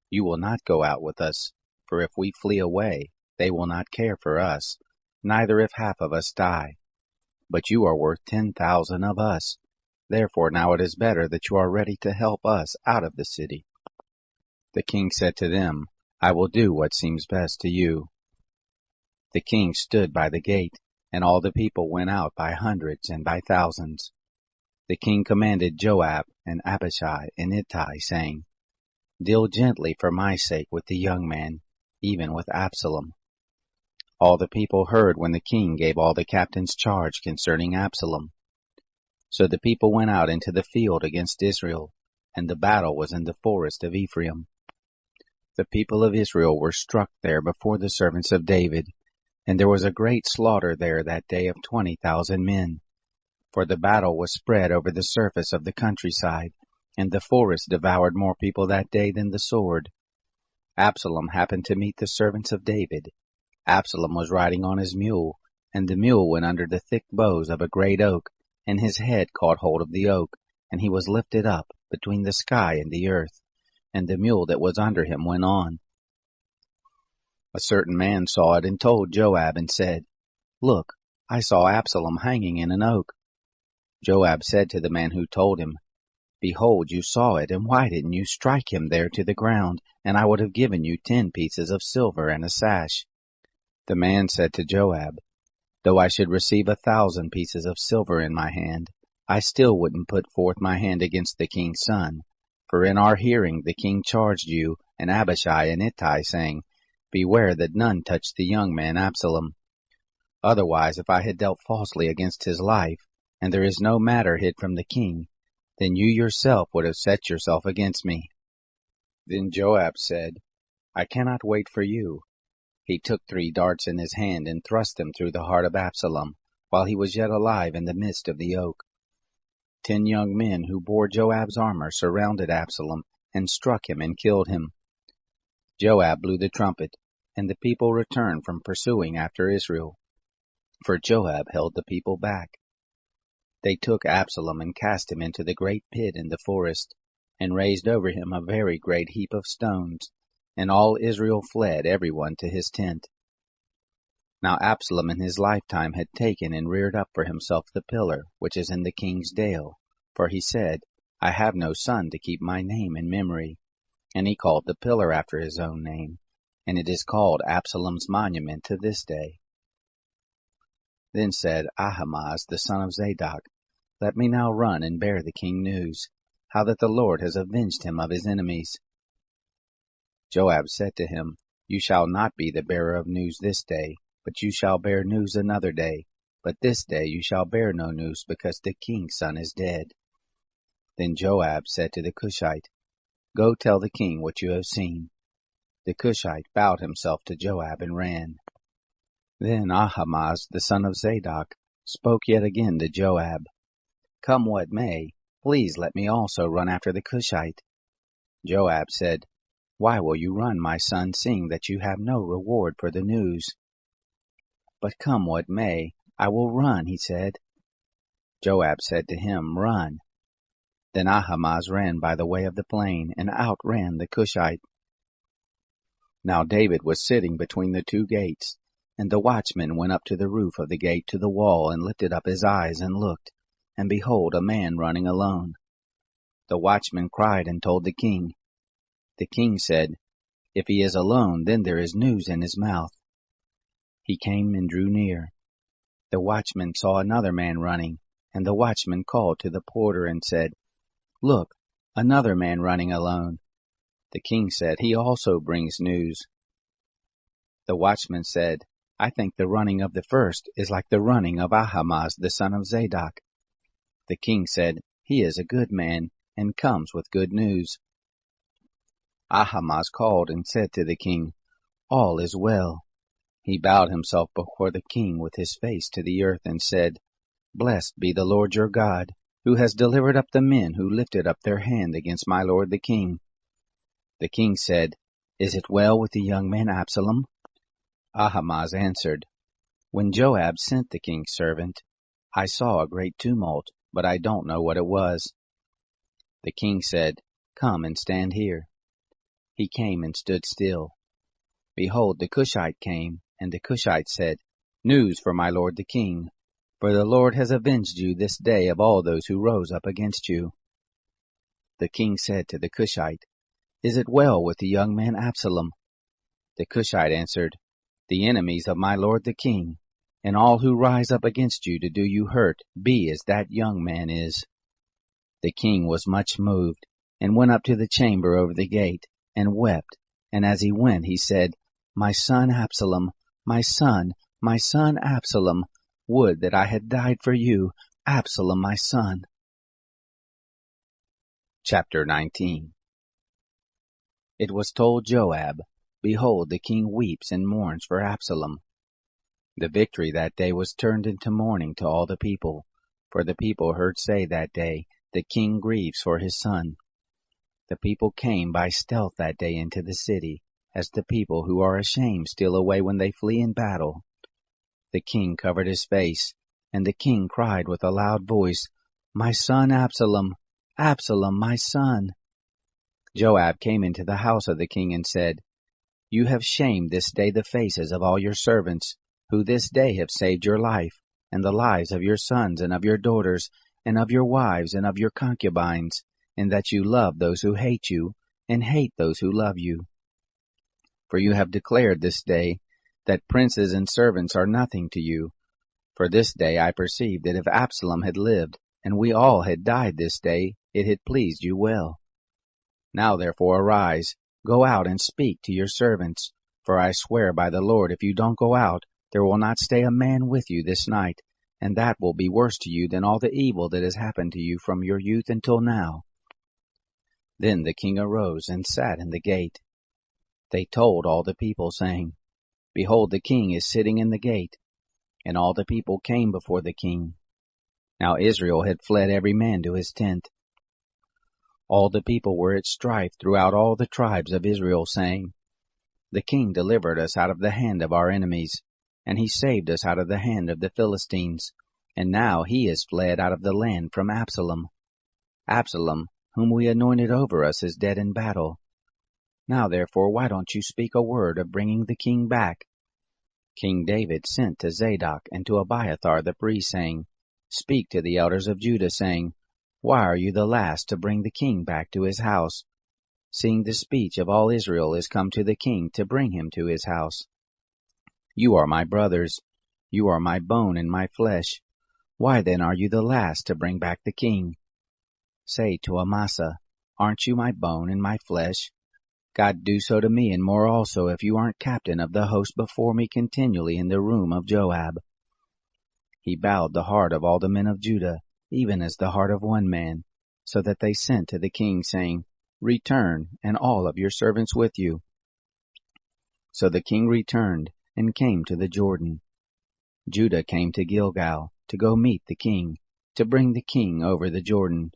You will not go out with us, for if we flee away, they will not care for us, neither if half of us die. But you are worth 10,000 of us. Therefore now it is better that you are ready to help us out of the city. The king said to them, I will do what seems best to you. The king stood by the gate, and all the people went out by hundreds and by thousands. The king commanded Joab and Abishai and Ittai, saying, Deal gently for my sake with the young man, even with Absalom. All the people heard when the king gave all the captains charge concerning Absalom. So the people went out into the field against Israel, and the battle was in the forest of Ephraim. The people of Israel were struck there before the servants of David, and there was a great slaughter there that day of 20,000 men. For the battle was spread over the surface of the countryside, and the forest devoured more people that day than the sword. Absalom happened to meet the servants of David. Absalom was riding on his mule, and the mule went under the thick boughs of a great oak, and his head caught hold of the oak, and he was lifted up between the sky and the earth, and the mule that was under him went on. A certain man saw it and told Joab and said, Look, I saw Absalom hanging in an oak. Joab said to the man who told him, Behold, you saw it, and why didn't you strike him there to the ground, and I would have given you 10 pieces of silver and a sash. The man said to Joab, Though I should receive 1,000 pieces of silver in my hand, I still wouldn't put forth my hand against the king's son. For in our hearing the king charged you, and Abishai and Ittai, saying, Beware that none touch the young man Absalom. Otherwise, if I had dealt falsely against his life, and there is no matter hid from the king, then you yourself would have set yourself against me. Then Joab said, I cannot wait for you. He took 3 darts in his hand and thrust them through the heart of Absalom, while he was yet alive in the midst of the oak. 10 young men who bore Joab's armor surrounded Absalom, and struck him and killed him. Joab blew the trumpet, and the people returned from pursuing after Israel, for Joab held the people back. They took Absalom and cast him into the great pit in the forest, and raised over him a very great heap of stones, and all Israel fled every one to his tent. Now Absalom in his lifetime had taken and reared up for himself the pillar which is in the king's dale, for he said, I have no son to keep my name in memory. And he called the pillar after his own name, and it is called Absalom's monument to this day. Then said Ahimaaz the son of Zadok, Let me now run and bear the king news, how that the Lord has avenged him of his enemies. Joab said to him, You shall not be the bearer of news this day, but you shall bear news another day. But this day you shall bear no news, because the king's son is dead. Then Joab said to the Cushite, Go tell the king what you have seen. The Cushite bowed himself to Joab and ran. Then Ahimaaz the son of Zadok spoke yet again to Joab, Come what may, please let me also run after the Cushite. Joab said, Why will you run, my son, seeing that you have no reward for the news? But come what may, I will run, he said. Joab said to him, Run. Then Ahimaaz ran by the way of the plain, and outran the Cushite. Now David was sitting between the two gates, and the watchman went up to the roof of the gate to the wall, and lifted up his eyes, and looked, and behold, a man running alone. The watchman cried and told the king. The king said, If he is alone, then there is news in his mouth. He came and drew near. The watchman saw another man running, and the watchman called to the porter and said, Look, another man running alone. The king said, He also brings news. The watchman said, I think the running of the first is like the running of Ahimaaz the son of Zadok. The king said, He is a good man, and comes with good news. Ahimaaz called and said to the king, All is well. He bowed himself before the king with his face to the earth, and said, Blessed be the Lord your God, who has delivered up the men who lifted up their hand against my lord the king. The king said, Is it well with the young man Absalom? Ahimaaz answered, When Joab sent the king's servant, I saw a great tumult, but I don't know what it was. The king said, Come and stand here. He came and stood still. Behold, the Cushite came, and the Cushite said, News for my lord the king, for the Lord has avenged you this day of all those who rose up against you. The king said to the Cushite, Is it well with the young man Absalom? The Cushite answered, The enemies of my lord the king, and all who rise up against you to do you hurt, be as that young man is. The king was much moved, and went up to the chamber over the gate, and wept, and as he went he said, My son Absalom, my son Absalom, would that I had died for you, Absalom my son. Chapter 19. It was told Joab, Behold, the king weeps and mourns for Absalom. The victory that day was turned into mourning to all the people, for the people heard say that day, The king grieves for his son. The people came by stealth that day into the city, as the people who are ashamed steal away when they flee in battle. The king covered his face, and the king cried with a loud voice, My son Absalom, Absalom, my son. Joab came into the house of the king and said, You have shamed this day the faces of all your servants, who this day have saved your life, and the lives of your sons and of your daughters, and of your wives and of your concubines, in that you love those who hate you, and hate those who love you. For you have declared this day that princes and servants are nothing to you. For this day I perceive that if Absalom had lived, and we all had died this day, it had pleased you well. Now therefore arise, go out and speak to your servants, for I swear by the Lord, if you don't go out, there will not stay a man with you this night, and that will be worse to you than all the evil that has happened to you from your youth until now. Then the king arose and sat in the gate. They told all the people, saying, Behold, the king is sitting in the gate. And all the people came before the king. Now Israel had fled every man to his tent. All the people were at strife throughout all the tribes of Israel, saying, The king delivered us out of the hand of our enemies, and he saved us out of the hand of the Philistines, and now he is fled out of the land from Absalom. Absalom, whom we anointed over us, is dead in battle. Now therefore why don't you speak a word of bringing the king back? King David sent to Zadok and to Abiathar the priest, saying, Speak to the elders of Judah, saying, Why are you the last to bring the king back to his house, seeing the speech of all Israel is come to the king to bring him to his house? You are my brothers, you are my bone and my flesh. Why then are you the last to bring back the king? Say to Amasa, Aren't you my bone and my flesh? God do so to me and more also, if you aren't captain of the host before me continually in the room of Joab. He bowed the heart of all the men of Judah, even as the heart of one man, so that they sent to the king, saying, Return, and all of your servants with you. So the king returned, and came to the Jordan. Judah came to Gilgal, to go meet the king, to bring the king over the Jordan.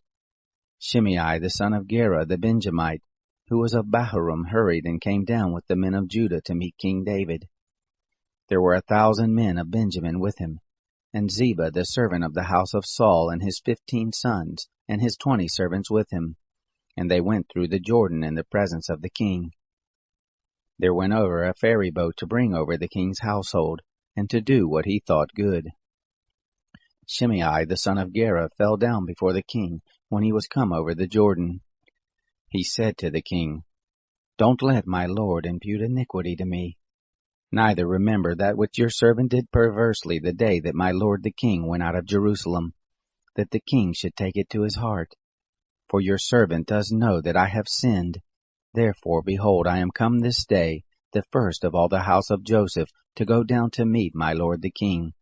Shimei the son of Gera the Benjamite, who was of Bahurim, hurried and came down with the men of Judah to meet King David. There were 1,000 men of Benjamin with him, and Ziba the servant of the house of Saul, and his 15 sons, and his 20 servants with him. And they went through the Jordan in the presence of the king. There went over a ferry boat to bring over the king's household, and to do what he thought good. Shimei the son of Gera fell down before the king when he was come over the Jordan. He said to the king, Don't let my lord impute iniquity to me. Neither remember that which your servant did perversely the day that my lord the king went out of Jerusalem, that the king should take it to his heart. For your servant does know that I have sinned. Therefore, behold, I am come this day, the first of all the house of Joseph, to go down to meet my lord the king.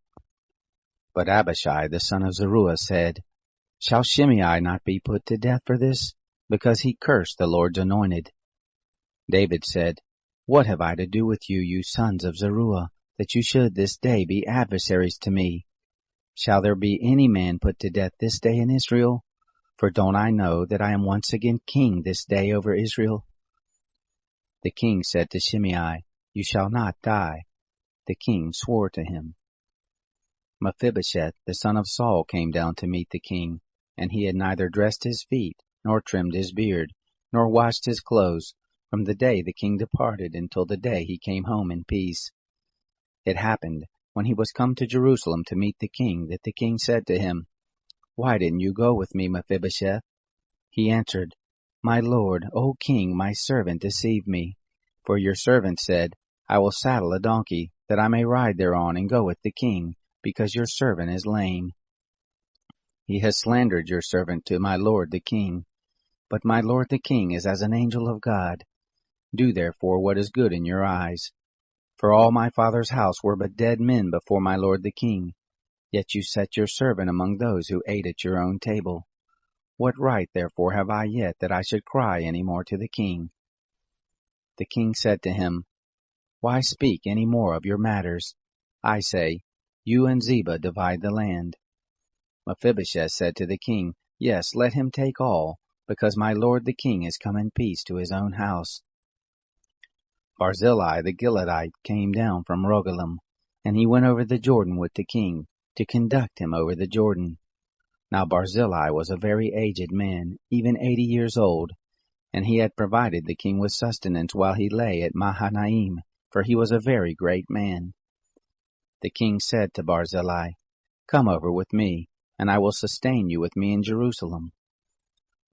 But Abishai the son of Zeruiah said, Shall Shimei not be put to death for this, because he cursed the Lord's anointed? David said, What have I to do with you, you sons of Zeruiah, that you should this day be adversaries to me? Shall there be any man put to death this day in Israel? For don't I know that I am once again king this day over Israel? The king said to Shimei, You shall not die. The king swore to him. Mephibosheth the son of Saul came down to meet the king, and he had neither dressed his feet, nor trimmed his beard, nor washed his clothes, from the day the king departed until the day he came home in peace. It happened, when he was come to Jerusalem to meet the king, that the king said to him, Why didn't you go with me, Mephibosheth? He answered, My lord, O king, my servant deceived me. For your servant said, I will saddle a donkey, that I may ride thereon and go with the king, because your servant is lame. He has slandered your servant to my lord the king. But my lord the king is as an angel of God. Do therefore what is good in your eyes. For all my father's house were but dead men before my lord the king. Yet you set your servant among those who ate at your own table. What right therefore have I yet that I should cry any more to the king? The king said to him, Why speak any more of your matters? I say, You and Ziba divide the land. Mephibosheth said to the king, Yes, let him take all, because my lord the king is come in peace to his own house. Barzillai the Gileadite came down from Rogelim, and he went over the Jordan with the king, to conduct him over the Jordan. Now Barzillai was a very aged man, even 80 years old, and he had provided the king with sustenance while he lay at Mahanaim, for he was a very great man. The king said to Barzillai, Come over with me, and I will sustain you with me in Jerusalem.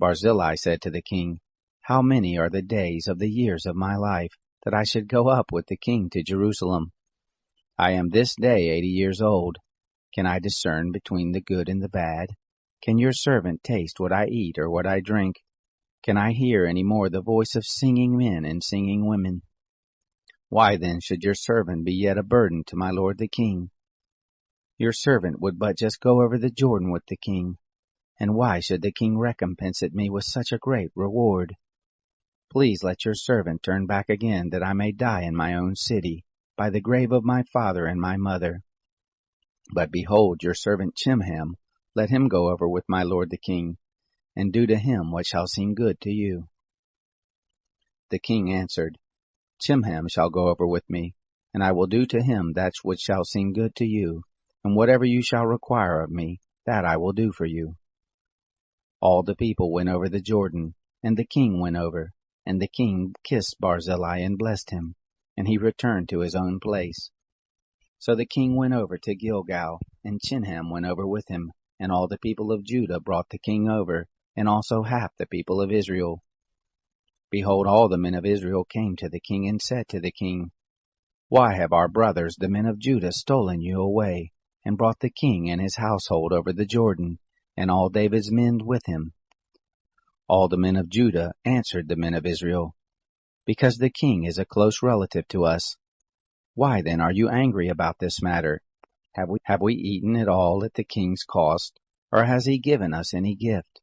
Barzillai said to the king, How many are the days of the years of my life, that I should go up with the king to Jerusalem? I am this day 80 years old. Can I discern between the good and the bad? Can your servant taste what I eat or what I drink? Can I hear any more the voice of singing men and singing women? Why then should your servant be yet a burden to my lord the king? Your servant would but just go over the Jordan with the king, and why should the king recompense me with such a great reward? Please let your servant turn back again, that I may die in my own city, by the grave of my father and my mother. But behold, your servant Chimham, let him go over with my lord the king, and do to him what shall seem good to you. The king answered, Chimham shall go over with me, and I will do to him that which shall seem good to you, and whatever you shall require of me, that I will do for you. All the people went over the Jordan, and the king went over, and the king kissed Barzillai and blessed him, and he returned to his own place. So the king went over to Gilgal, and Chimham went over with him, and all the people of Judah brought the king over, and also half the people of Israel. Behold, all the men of Israel came to the king and said to the king, Why have our brothers, the men of Judah, stolen you away, and brought the king and his household over the Jordan, and all David's men with him. All the men of Judah answered the men of Israel, "Because the king is a close relative to us. Why then are you angry about this matter? Have we eaten it all at the king's cost, or has he given us any gift?"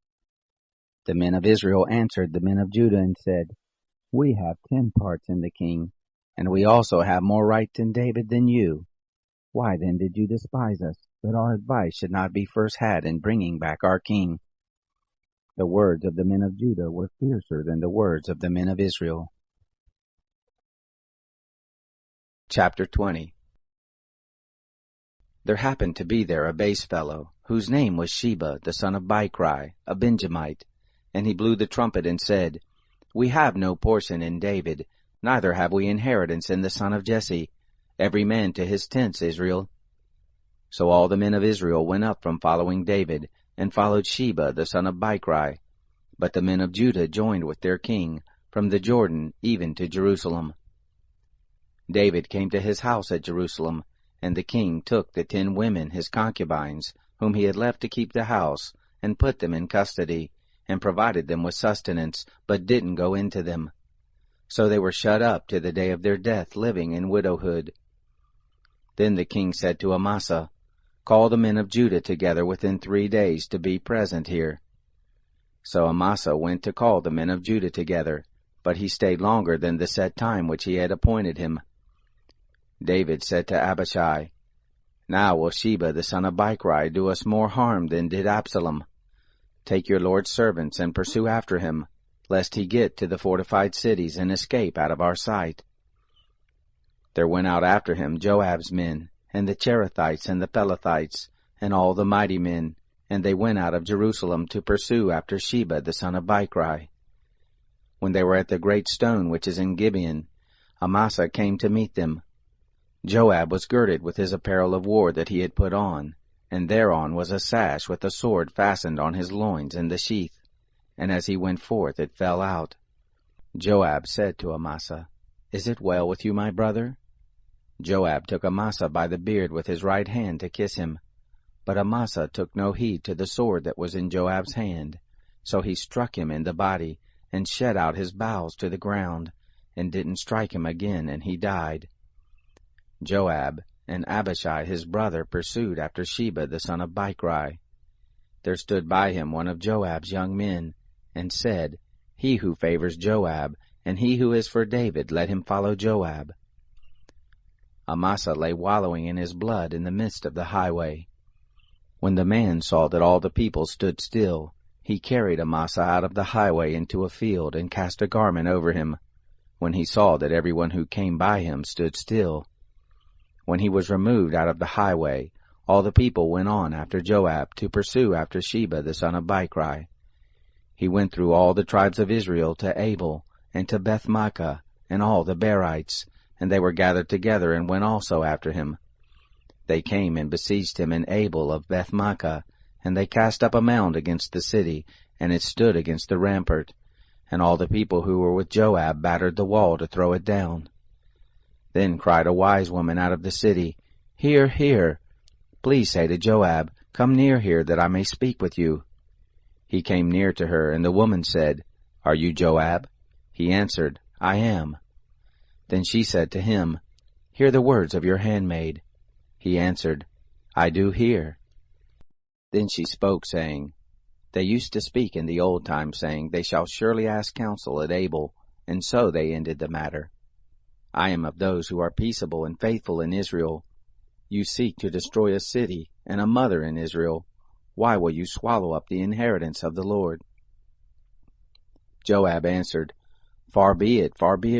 The men of Israel answered the men of Judah and said, "We have 10 parts in the king, and we also have more right in David than you. Why then did you despise us, that our advice should not be first had in bringing back our king?" The words of the men of Judah were fiercer than the words of the men of Israel. Chapter 20. There happened to be there a base fellow, whose name was Sheba, the son of Bichri, a Benjamite. And he blew the trumpet and said, "We have no portion in David, neither have we inheritance in the son of Jesse. Every man to his tents, Israel." So all the men of Israel went up from following David, and followed Sheba, the son of Bichri. But the men of Judah joined with their king, from the Jordan even to Jerusalem. David came to his house at Jerusalem, and the king took the 10 women, his concubines, whom he had left to keep the house, and put them in custody, and provided them with sustenance, but didn't go into them. So they were shut up to the day of their death, living in widowhood. Then the king said to Amasa, "Call the men of Judah together within 3 days to be present here." So Amasa went to call the men of Judah together, but he stayed longer than the set time which he had appointed him. David said to Abishai, "Now will Sheba the son of Bichri do us more harm than did Absalom. Take your lord's servants and pursue after him, lest he get to the fortified cities and escape out of our sight." There went out after him Joab's men, and the Cherethites and the Pelethites, and all the mighty men, and they went out of Jerusalem to pursue after Sheba the son of Bichri. When they were at the great stone which is in Gibeon, Amasa came to meet them. Joab was girded with his apparel of war that he had put on, and thereon was a sash with a sword fastened on his loins in the sheath, and as he went forth it fell out. Joab said to Amasa, "Is it well with you, my brother?" Joab took Amasa by the beard with his right hand to kiss him. But Amasa took no heed to the sword that was in Joab's hand. So he struck him in the body, and shed out his bowels to the ground, and didn't strike him again, and he died. Joab and Abishai his brother pursued after Sheba the son of Bichri. There stood by him one of Joab's young men, and said, "He who favors Joab, and he who is for David, let him follow Joab." Amasa lay wallowing in his blood in the midst of the highway. When the man saw that all the people stood still, he carried Amasa out of the highway into a field, and cast a garment over him, when he saw that everyone who came by him stood still. When he was removed out of the highway, all the people went on after Joab to pursue after Sheba the son of Bichri. He went through all the tribes of Israel to Abel, and to Beth-maachah, and all the Berites, and they were gathered together and went also after him. They came and besieged him in Abel of Beth-maachah, and they cast up a mound against the city, and it stood against the rampart, and all the people who were with Joab battered the wall to throw it down. Then cried a wise woman out of the city, "Hear, hear! Please say to Joab, 'Come near here, that I may speak with you.' He came near to her, and the woman said, 'Are you Joab?' He answered, 'I am.' Then she said to him, 'Hear the words of your handmaid.' He answered, 'I do hear.' Then she spoke, saying, 'They used to speak in the old time, saying, They shall surely ask counsel at Abel, and so they ended the matter. I am of those who are peaceable and faithful in Israel. You seek to destroy a city and a mother in Israel. Why will you swallow up the inheritance of the Lord?' Joab answered, far be it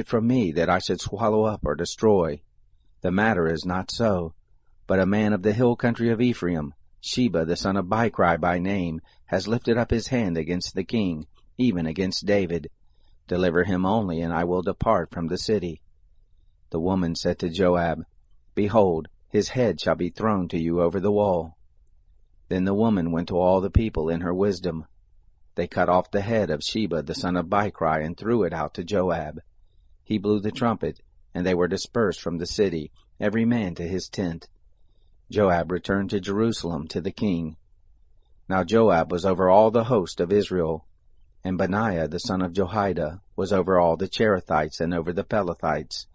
from me that I should swallow up or destroy. The matter is not so, but a man of the hill country of Ephraim, Sheba the son of Bichri by name, has lifted up his hand against the king, even against David. Deliver him only, and I will depart from the city." The woman said to Joab, "Behold, his head shall be thrown to you over the wall." Then the woman went to all the people in her wisdom. They cut off the head of Sheba the son of Bichri and threw it out to Joab. He blew the trumpet, and they were dispersed from the city, every man to his tent. Joab returned to Jerusalem to the king. Now Joab was over all the host of Israel, and Benaiah the son of Jehoiada was over all the Cherethites and over the Pelethites,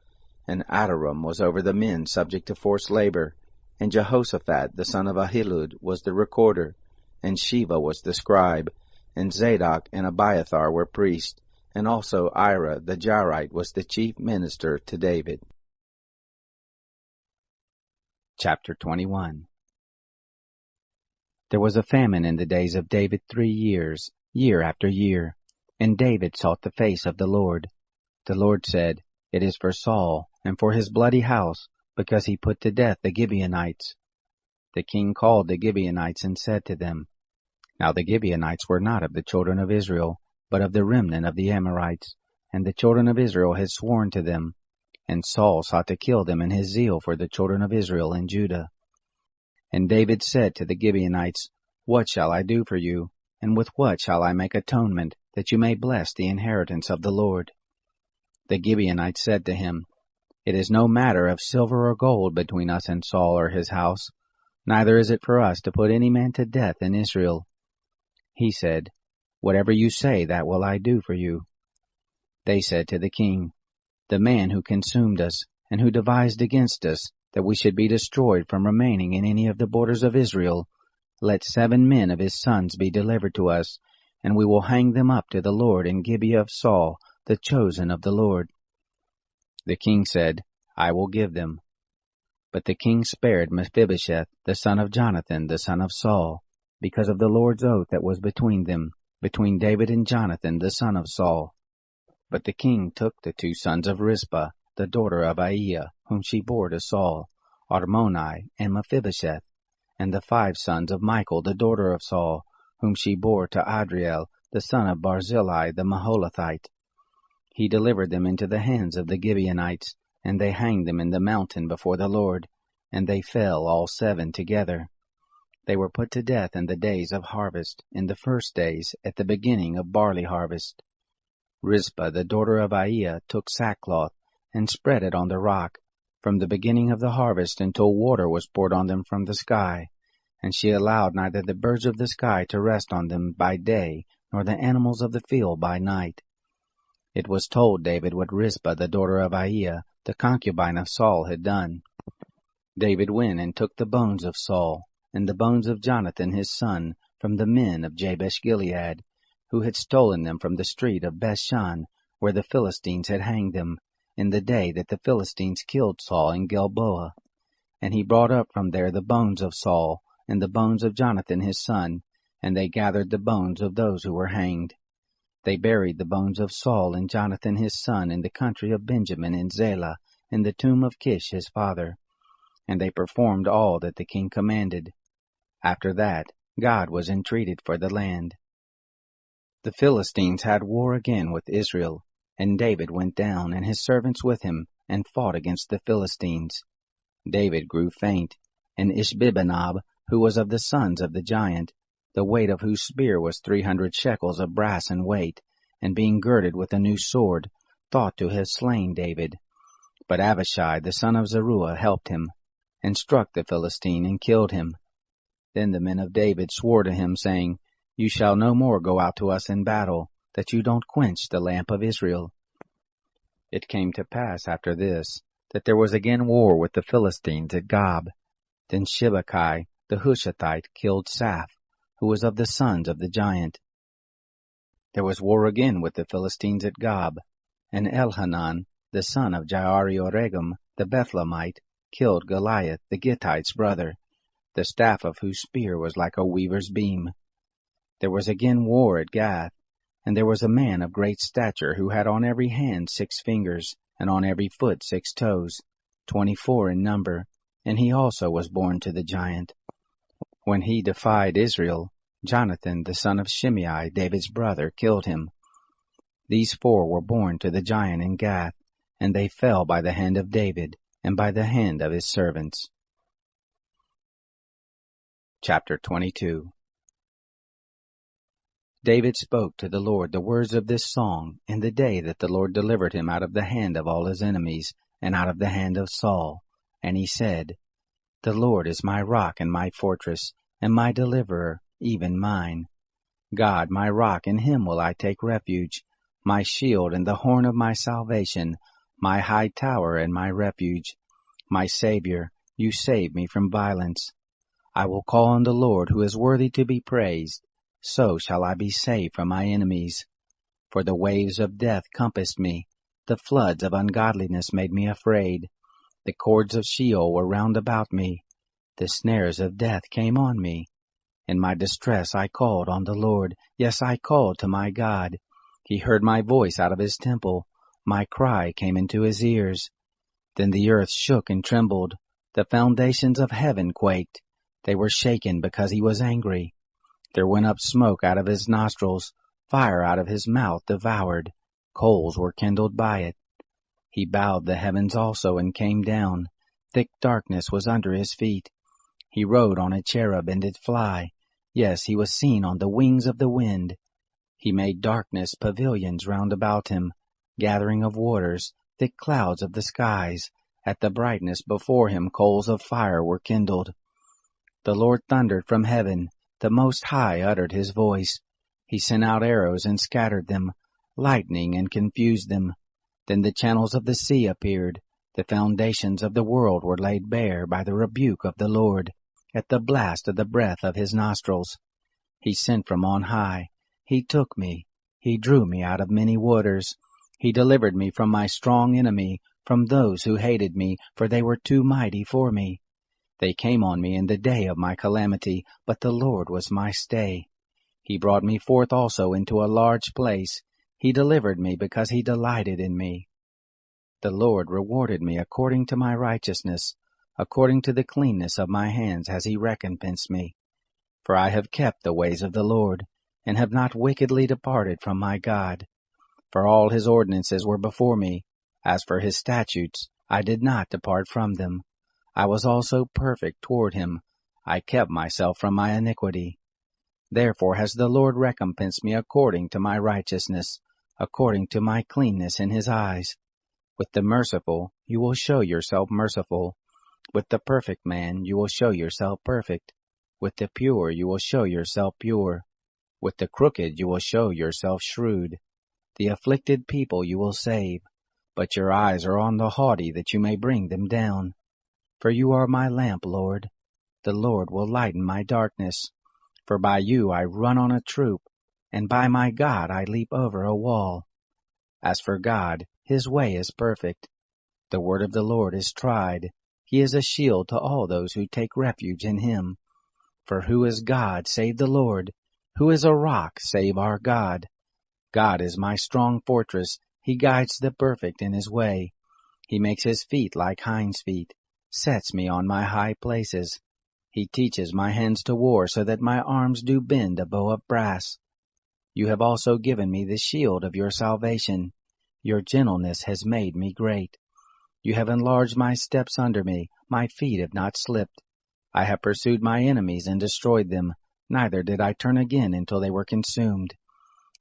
and Adoram was over the men subject to forced labor, and Jehoshaphat the son of Ahilud was the recorder, and Sheva was the scribe, and Zadok and Abiathar were priests, and also Ira the Jairite was the chief minister to David. Chapter 21. There was a famine in the days of David 3 years, year after year, and David sought the face of the Lord. The Lord said, It is for Saul, and for his bloody house, because he put to death the Gibeonites. The king called the Gibeonites and said to them, Now the Gibeonites were not of the children of Israel, but of the remnant of the Amorites, and the children of Israel had sworn to them. And Saul sought to kill them in his zeal for the children of Israel and Judah. And David said to the Gibeonites, What shall I do for you, and with what shall I make atonement, that you may bless the inheritance of the Lord? The Gibeonites said to him, It is no matter of silver or gold between us and Saul or his house, neither is it for us to put any man to death in Israel. He said, Whatever you say, that will I do for you. They said to the king, The man who consumed us, and who devised against us, that we should be destroyed from remaining in any of the borders of Israel, let 7 men of his sons be delivered to us, and we will hang them up to the Lord in Gibeah of Saul, the chosen of the Lord. The king said, I will give them. But the king spared Mephibosheth, the son of Jonathan, the son of Saul, because of the Lord's oath that was between them, between David and Jonathan, the son of Saul. But the king took the 2 sons of Rizpah, the daughter of Aiah, whom she bore to Saul, Armoni and Mephibosheth, and the 5 sons of Michal, the daughter of Saul, whom she bore to Adriel, the son of Barzillai the Maholathite. He delivered them into the hands of the Gibeonites, and they hanged them in the mountain before the Lord, and they fell all 7 together. They were put to death in the days of harvest, in the first days, at the beginning of barley harvest. Rizpah the daughter of Aiah took sackcloth, and spread it on the rock, from the beginning of the harvest until water was poured on them from the sky, and she allowed neither the birds of the sky to rest on them by day, nor the animals of the field by night. It was told David what Rizpah the daughter of Aiah, the concubine of Saul, had done. David went and took the bones of Saul, and the bones of Jonathan his son, from the men of Jabesh-Gilead, who had stolen them from the street of Bethshan, where the Philistines had hanged them, in the day that the Philistines killed Saul in Gilboa. And he brought up from there the bones of Saul, and the bones of Jonathan his son, and they gathered the bones of those who were hanged. They buried the bones of Saul and Jonathan his son in the country of Benjamin in Zelah, in the tomb of Kish his father. And they performed all that the king commanded. After that, God was entreated for the land. The Philistines had war again with Israel, and David went down, and his servants with him, and fought against the Philistines. David grew faint, and Ishbi-benob, who was of the sons of the giant, the weight of whose spear was 300 shekels of brass in weight, and being girded with a new sword, thought to have slain David. But Abishai the son of Zeruiah helped him, and struck the Philistine, and killed him. Then the men of David swore to him, saying, You shall no more go out to us in battle, that you don't quench the lamp of Israel. It came to pass after this, that there was again war with the Philistines at Gob. Then Shibachai the Hushathite killed Saph, who was of the sons of the giant. There was war again with the Philistines at Gob, and Elhanan, the son of Jaare-Oregim, the Bethlehemite, killed Goliath, the Gittite's brother, the staff of whose spear was like a weaver's beam. There was again war at Gath, and there was a man of great stature who had on every hand 6 fingers, and on every foot 6 toes, 24 in number, and he also was born to the giant. When he defied Israel, Jonathan the son of Shimei, David's brother, killed him. These 4 were born to the giant in Gath, and they fell by the hand of David, and by the hand of his servants. Chapter 22. David spoke to the Lord the words of this song in the day that the Lord delivered him out of the hand of all his enemies, and out of the hand of Saul. And he said, The Lord is my rock and my fortress, and my deliverer, even mine. God, my rock, in him will I take refuge, my shield and the horn of my salvation, my high tower and my refuge. My Savior, you save me from violence. I will call on the Lord, who is worthy to be praised. So shall I be saved from my enemies. For the waves of death compassed me, the floods of ungodliness made me afraid. The cords of Sheol were round about me, the snares of death came on me. In my distress I called on the Lord, yes, I called to my God. He heard my voice out of his temple, my cry came into his ears. Then the earth shook and trembled, the foundations of heaven quaked. They were shaken because he was angry. There went up smoke out of his nostrils, fire out of his mouth devoured, coals were kindled by it. He bowed the heavens also and came down, thick darkness was under his feet. He rode on a cherub and did fly, yes, he was seen on the wings of the wind. He made darkness pavilions round about him, gathering of waters, thick clouds of the skies. At the brightness before him coals of fire were kindled. The Lord thundered from heaven, the Most High uttered his voice. He sent out arrows and scattered them, lightning and confused them. Then the channels of the sea appeared, the foundations of the world were laid bare by the rebuke of the Lord, at the blast of the breath of his nostrils. He sent from on high, he took me, he drew me out of many waters. He delivered me from my strong enemy, from those who hated me, for they were too mighty for me. They came on me in the day of my calamity, but the Lord was my stay. He brought me forth also into a large place. He delivered me because he delighted in me. The Lord rewarded me according to my righteousness, according to the cleanness of my hands has he recompensed me. For I have kept the ways of the Lord, and have not wickedly departed from my God. For all his ordinances were before me. As for his statutes, I did not depart from them. I was also perfect toward him. I kept myself from my iniquity. Therefore has the Lord recompensed me according to my righteousness, according to my cleanness in his eyes. With the merciful you will show yourself merciful. With the perfect man you will show yourself perfect. With the pure you will show yourself pure. With the crooked you will show yourself shrewd. The afflicted people you will save, but your eyes are on the haughty that you may bring them down. For you are my lamp, Lord. The Lord will lighten my darkness. For by you I run on a troop, and by my God I leap over a wall. As for God, his way is perfect. The word of the Lord is tried. He is a shield to all those who take refuge in him. For who is God save the Lord? Who is a rock save our God? God is my strong fortress. He guides the perfect in his way. He makes his feet like hinds' feet, sets me on my high places. He teaches my hands to war, so that my arms do bend a bow of brass. You have also given me the shield of your salvation. Your gentleness has made me great. You have enlarged my steps under me, my feet have not slipped. I have pursued my enemies and destroyed them, neither did I turn again until they were consumed.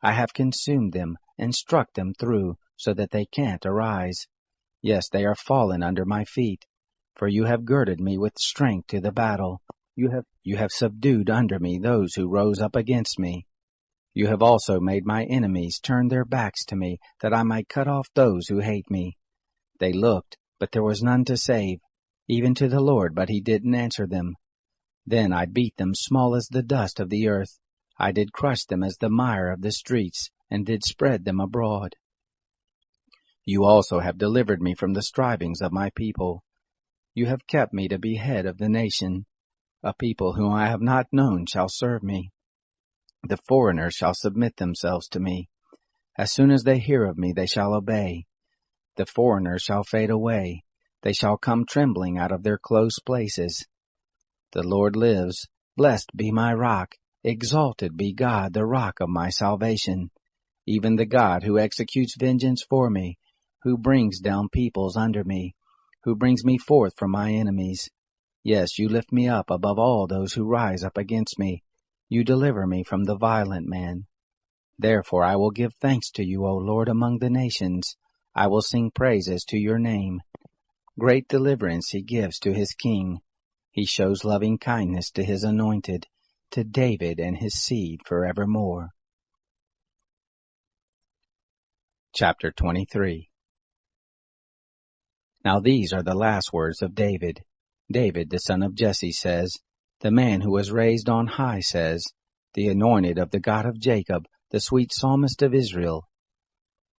I have consumed them and struck them through, so that they can't arise. Yes, they are fallen under my feet. For you have girded me with strength to the battle. You have subdued under me those who rose up against me. You have also made my enemies turn their backs to me, that I might cut off those who hate me. They looked, but there was none to save, even to the Lord, but he didn't answer them. Then I beat them small as the dust of the earth. I did crush them as the mire of the streets, and did spread them abroad. You also have delivered me from the strivings of my people. You have kept me to be head of the nation. A people whom I have not known shall serve me. The foreigners shall submit themselves to me. As soon as they hear of me, they shall obey. The foreigners shall fade away. They shall come trembling out of their close places. The Lord lives. Blessed be my rock. Exalted be God, the rock of my salvation. Even the God who executes vengeance for me, who brings down peoples under me, who brings me forth from my enemies. Yes, you lift me up above all those who rise up against me. You deliver me from the violent man. Therefore I will give thanks to you, O Lord, among the nations. I will sing praises to your name. Great deliverance he gives to his king. He shows loving kindness to his anointed, to David and his seed forevermore. Chapter 23. Now these are the last words of David. David, the son of Jesse, says, the man who was raised on high says, the anointed of the God of Jacob, the sweet psalmist of Israel.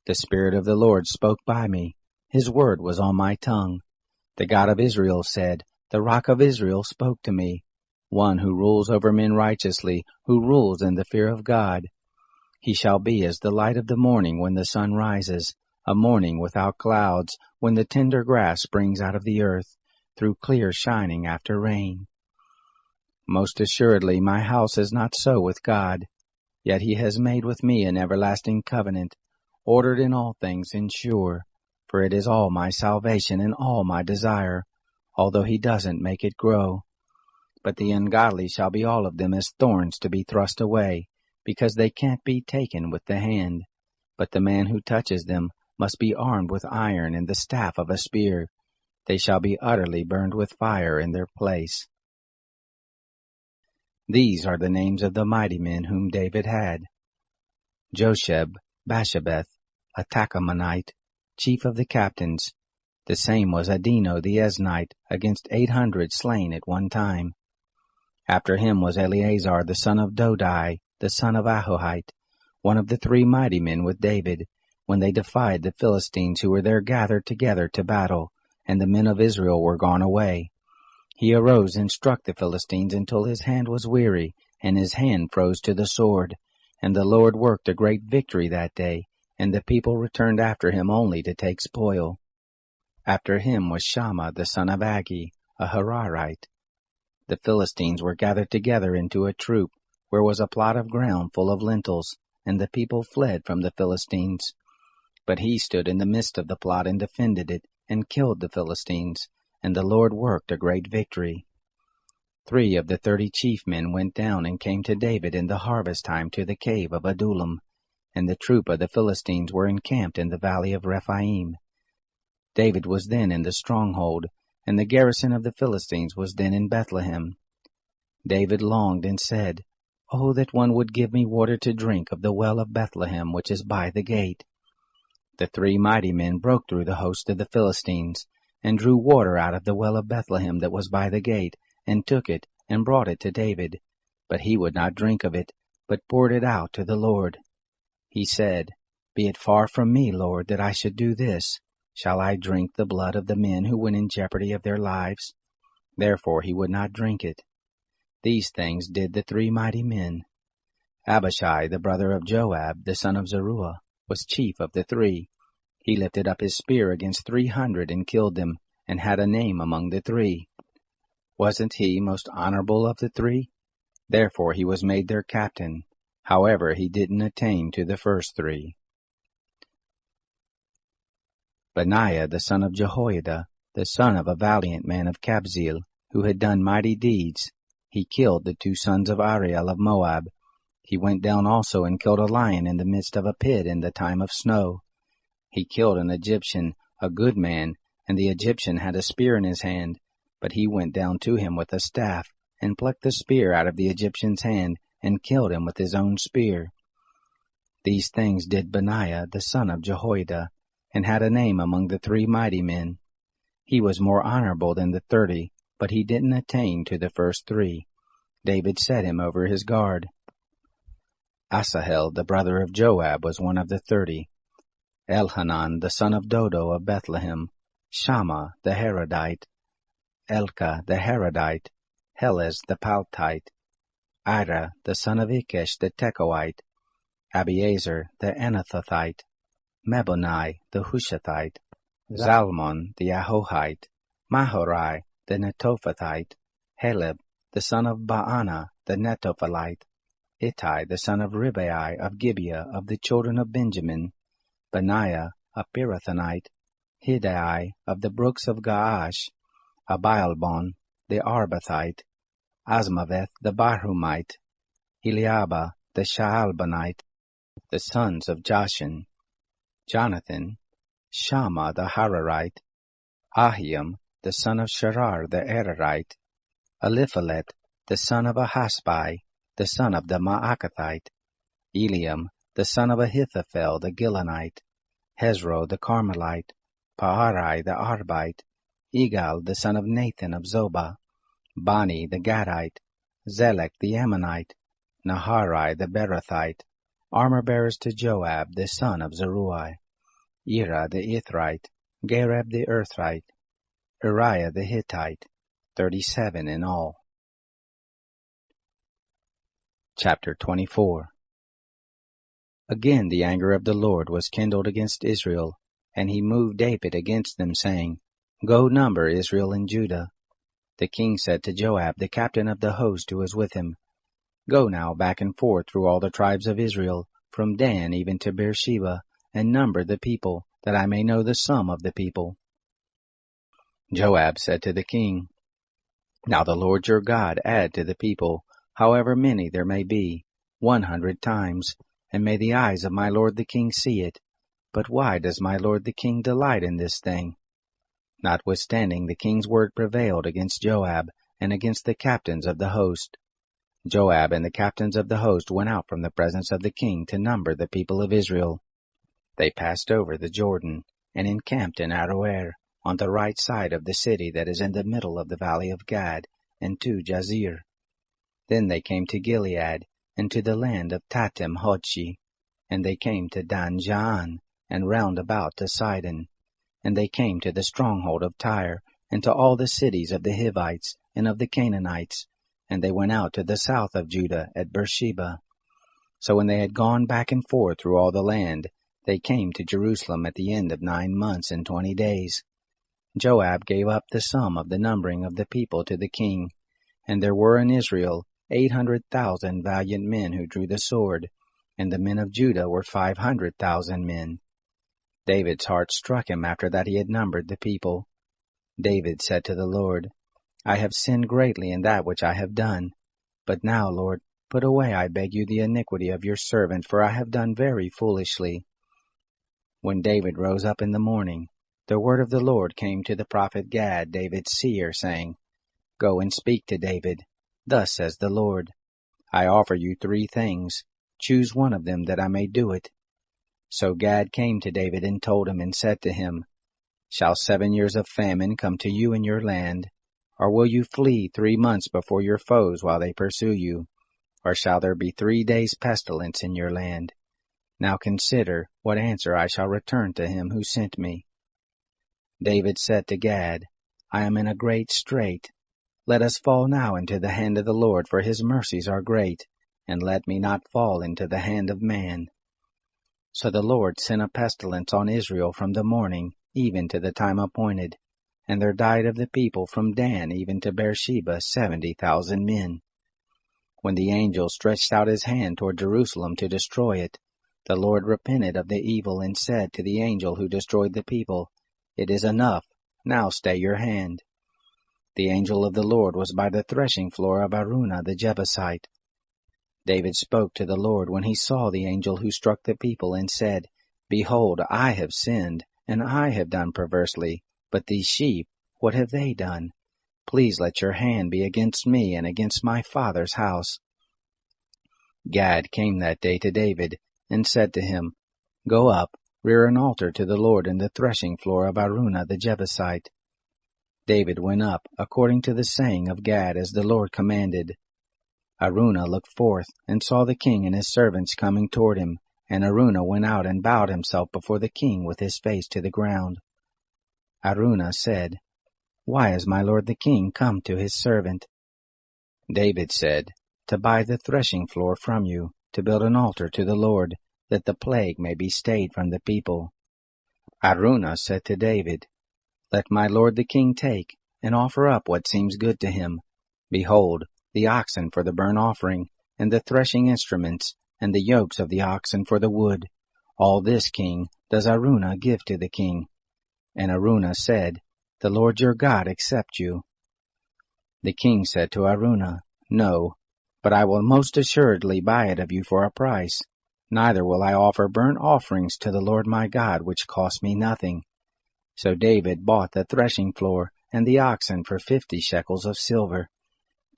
The Spirit of the Lord spoke by me. His word was on my tongue. The God of Israel said, the Rock of Israel spoke to me, one who rules over men righteously, who rules in the fear of God. He shall be as the light of the morning when the sun rises, a morning without clouds, when the tender grass springs out of the earth, through clear shining after rain. Most assuredly my house is not so with God, yet he has made with me an everlasting covenant, ordered in all things and sure, for it is all my salvation and all my desire, although he doesn't make it grow. But the ungodly shall be all of them as thorns to be thrust away, because they can't be taken with the hand. But the man who touches them must be armed with iron and the staff of a spear. They shall be utterly burned with fire in their place. These are the names of the mighty men whom David had: Josheb, Basshebeth, a Tachamonite, chief of the captains. The same was Adino the Eznite, against 800 slain at one time. After him was Eleazar the son of Dodai, the son of Ahohite, one of the 3 mighty men with David, when they defied the Philistines who were there gathered together to battle, and the men of Israel were gone away. He arose and struck the Philistines until his hand was weary, and his hand froze to the sword. And the Lord worked a great victory that day, and the people returned after him only to take spoil. After him was Shammah the son of Agi, a Hararite. The Philistines were gathered together into a troop, where was a plot of ground full of lentils, and the people fled from the Philistines. But he stood in the midst of the plot and defended it, and killed the Philistines, and the Lord worked a great victory. 3 of the 30 chief men went down and came to David in the harvest time to the cave of Adullam, and the troop of the Philistines were encamped in the valley of Rephaim. David was then in the stronghold, and the garrison of the Philistines was then in Bethlehem. David longed and said, "Oh, that one would give me water to drink of the well of Bethlehem which is by the gate." The 3 mighty men broke through the host of the Philistines, and drew water out of the well of Bethlehem that was by the gate, and took it, and brought it to David. But he would not drink of it, but poured it out to the Lord. He said, "Be it far from me, Lord, that I should do this. Shall I drink the blood of the men who went in jeopardy of their lives?" Therefore he would not drink it. These things did the 3 mighty men. Abishai, the brother of Joab, the son of Zeruiah, was chief of the 3. He lifted up his spear against 300 and killed them, and had a name among the 3. Wasn't he most honorable of the 3? Therefore he was made their captain. However, he didn't attain to the first 3. Benaiah the son of Jehoiada, the son of a valiant man of Kabzeel, who had done mighty deeds, he killed the 2 sons of Ariel of Moab. He went down also and killed a lion in the midst of a pit in the time of snow. He killed an Egyptian, a good man, and the Egyptian had a spear in his hand, but he went down to him with a staff, and plucked the spear out of the Egyptian's hand, and killed him with his own spear. These things did Benaiah the son of Jehoiada, and had a name among the 3 mighty men. He was more honorable than the 30, but he didn't attain to the first 3. David set him over his guard. Asahel the brother of Joab was one of the 30. Elhanan the son of Dodo of Bethlehem, Shammah the Harodite, Elkah the Harodite, Helez the Paltite, Ira the son of Ikesh the Tekoite, Abiezer the Anathothite, Mebonai the Hushathite, Zalmon the Ahohite, Mahorai the Netophathite, Heleb the son of Baana the Netophalite, Ittai the son of Ribai of Gibeah of the children of Benjamin, Benaiah a Pirathonite, Hiddai of the brooks of Gaash, Abialbon the Arbathite, Asmaveth the Barhumite, Eliabah the Shaalbanite, the sons of Jashan, Jonathan, Shammah the Hararite, Ahiam the son of Sharar the Erarite, Eliphalet, the son of Ahasbai, the son of the Maacathite, Eliam, the son of Ahithophel the Gilonite, Hezro the Carmelite, Paarai the Arbite, Igal the son of Nathan of Zobah, Bani the Gadite, Zelek the Ammonite, Naharai the Berothite, armor-bearers to Joab the son of Zeruiah, Ira the Ithrite, Gareb the Earthite, Uriah the Hittite, 37 in all. Chapter 24. Again the anger of the Lord was kindled against Israel, and he moved David against them, saying, Go number Israel and Judah. The king said to Joab, the captain of the host who was with him, Go now back and forth through all the tribes of Israel, from Dan even to Beersheba, and number the people, that I may know the sum of the people. Joab said to the king, Now the Lord your God add to the people, however many there may be, 100 times, and may the eyes of my lord the king see it. But why does my lord the king delight in this thing? Notwithstanding, the king's word prevailed against Joab, and against the captains of the host. Joab and the captains of the host went out from the presence of the king to number the people of Israel. They passed over the Jordan, and encamped in Aroer, on the right side of the city that is in the middle of the valley of Gad, and to Jazer. Then they came to Gilead, and to the land of Tatim Hodshi, and they came to Dan Jaan, and round about to Sidon. And they came to the stronghold of Tyre, and to all the cities of the Hivites, and of the Canaanites, and they went out to the south of Judah at Beersheba. So when they had gone back and forth through all the land, they came to Jerusalem at the end of 9 months and 20 days. Joab gave up the sum of the numbering of the people to the king, and there were in Israel 800,000 valiant men who drew the sword, and the men of Judah were 500,000 men. David's heart struck him after that he had numbered the people. David said to the Lord, I have sinned greatly in that which I have done. But now, Lord, put away, I beg you, the iniquity of your servant, for I have done very foolishly. When David rose up in the morning, the word of the Lord came to the prophet Gad, David's seer, saying, Go and speak to David. Thus says the Lord, I offer you 3 things. Choose one of them that I may do it. So Gad came to David and told him, and said to him, Shall 7 years of famine come to you in your land? Or will you flee 3 months before your foes while they pursue you? Or shall there be 3 days' pestilence in your land? Now consider what answer I shall return to him who sent me. David said to Gad, I am in a great strait. Let us fall now into the hand of the Lord, for his mercies are great, and let me not fall into the hand of man. So the Lord sent a pestilence on Israel from the morning even to the time appointed, and there died of the people from Dan even to Beersheba 70,000 men. When the angel stretched out his hand toward Jerusalem to destroy it, the Lord repented of the evil and said to the angel who destroyed the people, It is enough, now stay your hand. The angel of the Lord was by the threshing floor of Araunah the Jebusite. David spoke to the Lord when he saw the angel who struck the people, and said, Behold, I have sinned, and I have done perversely, but these sheep, what have they done? Please let your hand be against me and against my father's house. Gad came that day to David, and said to him, Go up, rear an altar to the Lord in the threshing floor of Araunah the Jebusite. David went up, according to the saying of Gad, as the Lord commanded. Araunah looked forth, and saw the king and his servants coming toward him, and Araunah went out and bowed himself before the king with his face to the ground. Araunah said, Why is my lord the king come to his servant? David said, To buy the threshing floor from you, to build an altar to the Lord, that the plague may be stayed from the people. Araunah said to David, Let my lord the king take, and offer up what seems good to him. Behold, the oxen for the burnt offering, and the threshing instruments, and the yokes of the oxen for the wood. All this, king, does Araunah give to the king. And Araunah said, The Lord your God accept you. The king said to Araunah, No, but I will most assuredly buy it of you for a price. Neither will I offer burnt offerings to the Lord my God, which cost me nothing. So David bought the threshing floor and the oxen for 50 shekels of silver.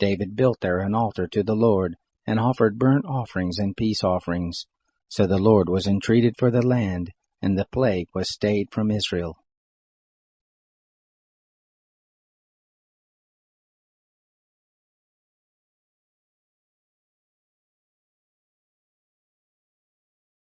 David built there an altar to the Lord, and offered burnt offerings and peace offerings. So the Lord was entreated for the land, and the plague was stayed from Israel.